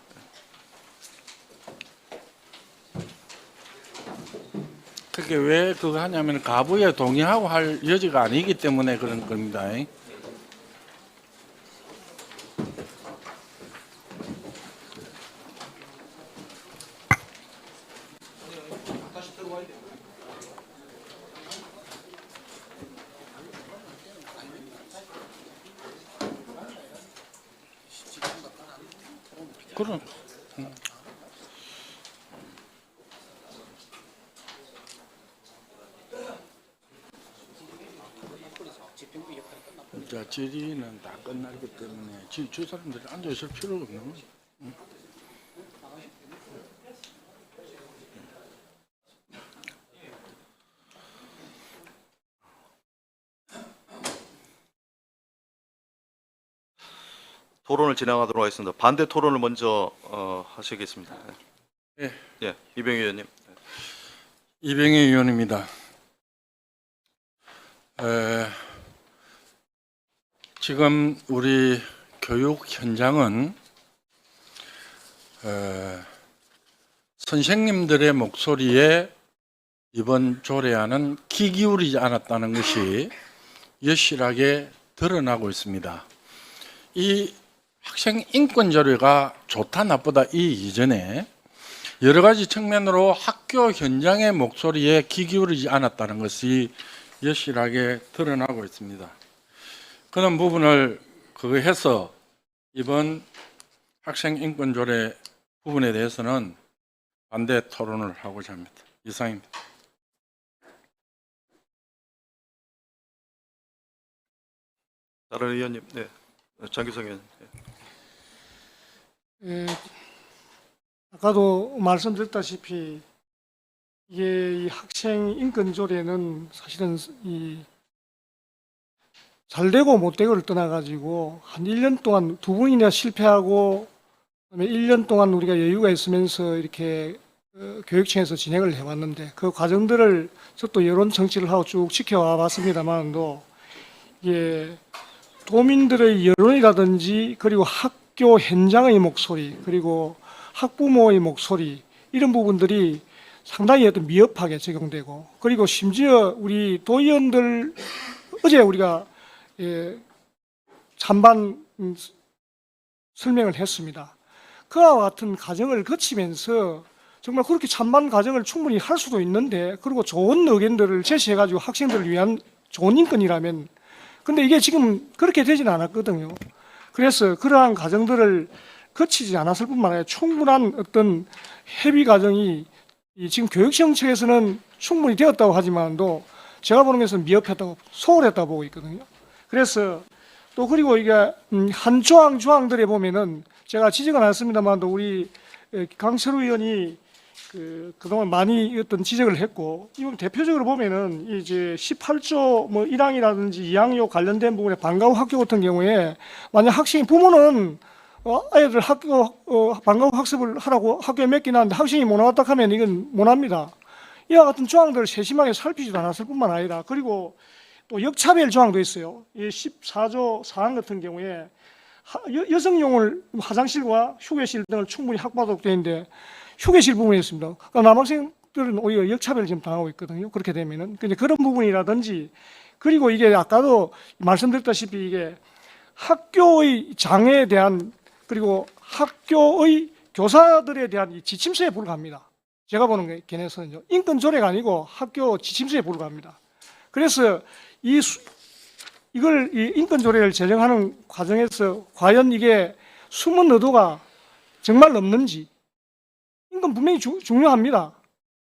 그게 왜 그거 하냐면 가부에 동의하고 할 여지가 아니기 때문에 그런 겁니다. 그럼 자, 질의는 다 끝나기 때문에 주 사람들이 앉아 있을 필요가 없는 거죠. 토론을 진행하도록 하겠습니다. 반대 토론을 먼저 하시겠습니다. 예. 예, 이병희 의원님. 이병희 의원입니다. 지금 우리 교육 현장은 선생님들의 목소리에 이번 조례안은 귀 기울이지 않았다는 것이 여실하게 드러나고 있습니다. 이 학생 인권 조례가 좋다 나쁘다 이 이전에 여러 가지 측면으로 학교 현장의 목소리에 귀 기울이지 않았다는 것이 여실하게 드러나고 있습니다. 그런 부분을 그거 해서 이번 학생 인권 조례 부분에 대해서는 반대 토론을 하고자 합니다. 이상입니다. 다른 의원님, 네, 장기성 의원. 예, 아까도 말씀드렸다시피 이게 이 학생 인권 조례는 사실은 잘 되고 못 되고를 떠나가지고 한 1년 동안 2번이나 실패하고 그다음에 1년 동안 우리가 여유가 있으면서 이렇게 교육청에서 진행을 해왔는데 그 과정들을 저도 여론 정치를 하고 쭉 지켜와 봤습니다만도 이게 도민들의 여론이라든지 그리고 학교 현장의 목소리 그리고 학부모의 목소리 이런 부분들이 상당히 어떤 미흡하게 적용되고 그리고 심지어 우리 도의원들 어제 우리가 찬반 설명을 했습니다. 그와 같은 과정을 거치면서 정말 그렇게 찬반 과정을 충분히 할 수도 있는데 그리고 좋은 의견들을 제시해가지고 학생들을 위한 좋은 인권이라면 근데 이게 지금 그렇게 되지는 않았거든요. 그래서 그러한 과정들을 거치지 않았을 뿐만 아니라 충분한 어떤 협의 과정이 지금 교육청 측에서는 충분히 되었다고 하지만도 제가 보는 것은 미흡했다고 소홀했다고 보고 있거든요. 그래서 또 그리고 이게 한 조항들에 보면은 제가 지적은 않았습니다만도 우리 강철우 의원이 그동안 많이 어떤 지적을 했고 이건 대표적으로 보면은 이제 18조 뭐 1항이라든지 2항요 관련된 부분에 방과 후 학교 같은 경우에 만약 학생이 부모는 아이들 학교 방과 후 학습을 하라고 학교에 맡기는데 학생이 못 나왔다 하면 이건 못 합니다. 이와 같은 조항들을 세심하게 살피지도 않았을 뿐만 아니라 그리고 또 역차별 조항도 있어요. 이 14조 4항 같은 경우에 여성용을 화장실과 휴게실 등을 충분히 확보하도록 되어 있는데 휴게실 부분이 있습니다. 그러니까 남학생들은 오히려 역차별을 지금 당하고 있거든요. 그렇게 되면은 근데 그런 부분이라든지 그리고 이게 아까도 말씀드렸다시피 이게 학교의 장애에 대한 그리고 학교의 교사들에 대한 이 지침서에 불과합니다. 제가 보는 게 걔네서는요. 인권 조례가 아니고 학교 지침서에 불과합니다. 그래서 이걸 이 인권 조례를 제정하는 과정에서 과연 이게 숨은 의도가 정말 없는지 인권 분명히 중요합니다.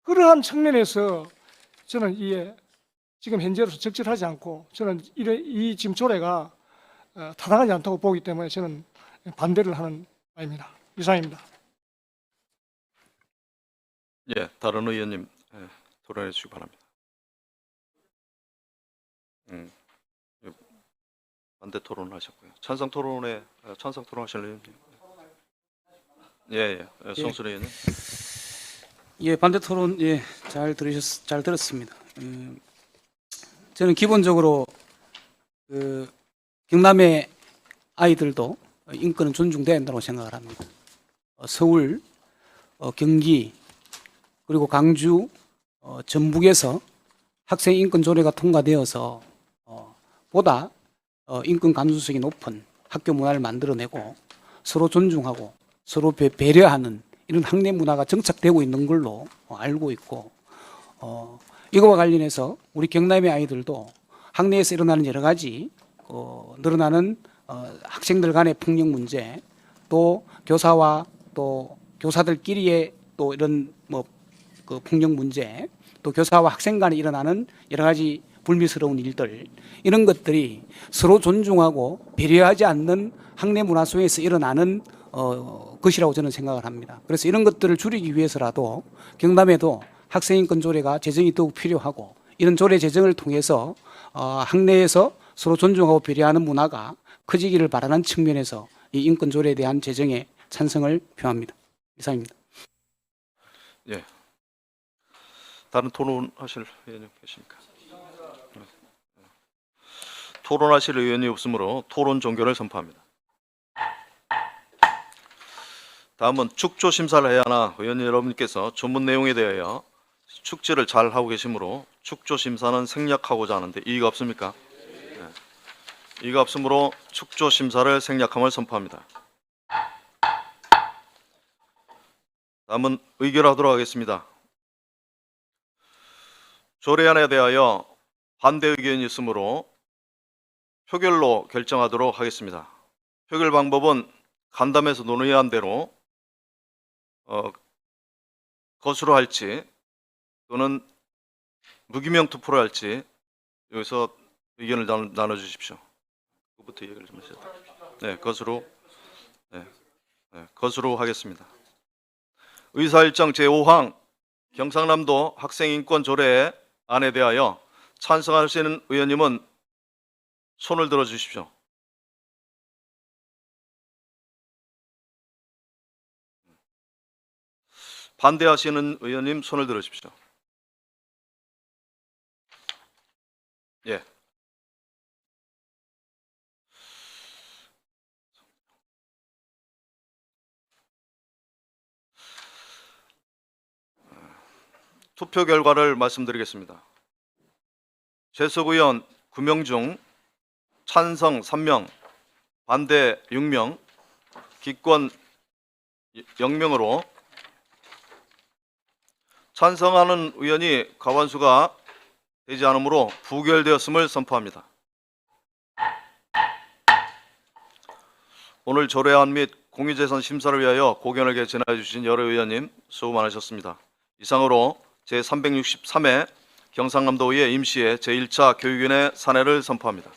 그러한 측면에서 저는 이게 지금 현재로서 적절하지 않고 저는 이 지금 조례가 타당하지 않다고 보기 때문에 저는 반대를 하는 바입니다. 이상입니다. 예, 다른 의원님 토론해 주시기 바랍니다. 반대 토론을 하셨고요. 찬성 토론에 찬성 토론하실 의원님. 예, 송순 의원님. 예, 반대 토론 잘 들었습니다. 저는 기본적으로 경남의 아이들도 인권은 존중돼야 한다고 생각을 합니다. 서울, 경기, 그리고 광주, 전북에서 학생 인권 조례가 통과되어서 보다 인권 감수성이 높은 학교 문화를 만들어내고 서로 존중하고 서로 배려하는 이런 학내 문화가 정착되고 있는 걸로 알고 있고 이거와 관련해서 우리 경남의 아이들도 학내에서 일어나는 여러 가지 늘어나는 학생들 간의 폭력 문제, 또 교사와 또 교사들끼리의 또 이런 그 폭력 문제, 또 교사와 학생 간에 일어나는 여러 가지 불미스러운 일들, 이런 것들이 서로 존중하고 배려하지 않는 학내 문화 속에서 일어나는 것이라고 저는 생각을 합니다. 그래서 이런 것들을 줄이기 위해서라도 경남에도 학생인권 조례가 제정이 더욱 필요하고, 이런 조례 제정을 통해서 학내에서 서로 존중하고 배려하는 문화가 커지기를 바라는 측면에서 이 인권 조례에 대한 제정에 찬성을 표합니다. 이상입니다. 예. 다른 토론하실 의원님 계십니까? 토론하실 의원이 없으므로 토론 종결을 선포합니다. 다음은 축조 심사를 해야 하나 의원 여러분께서 전문 내용에 대하여 축지를 잘 하고 계시므로 축조 심사는 생략하고자 하는데 이의가 없습니까? 네. 이의가 없으므로 축조 심사를 생략함을 선포합니다. 다음은 의결하도록 하겠습니다. 조례안에 대하여 반대 의견이 있으므로 표결로 결정하도록 하겠습니다. 표결 방법은 간담회에서 논의한 대로 거수로 할지 또는 무기명 투표로 할지 여기서 의견을 나눠주십시오. 그부터 얘기를 좀 해주세요. 네, 거수로. 네, 거수로 하겠습니다. 의사일정 제5항 경상남도 학생인권 조례 안에 대하여 찬성하시는 의원님은 손을 들어 주십시오. 반대하시는 의원님 손을 들어 주십시오. 예. 투표 결과를 말씀드리겠습니다. 재석 의원 9명 중 찬성 3명, 반대 6명, 기권 0명으로 찬성하는 의원이 과반수가 되지 않으므로 부결되었음을 선포합니다. 오늘 조례안 및 공유재산 심사를 위하여 고견을 개진해 주신 여러 의원님 수고 많으셨습니다. 이상으로 제363회 경상남도의회 임시회 제1차 교육위원회 산회를 선포합니다.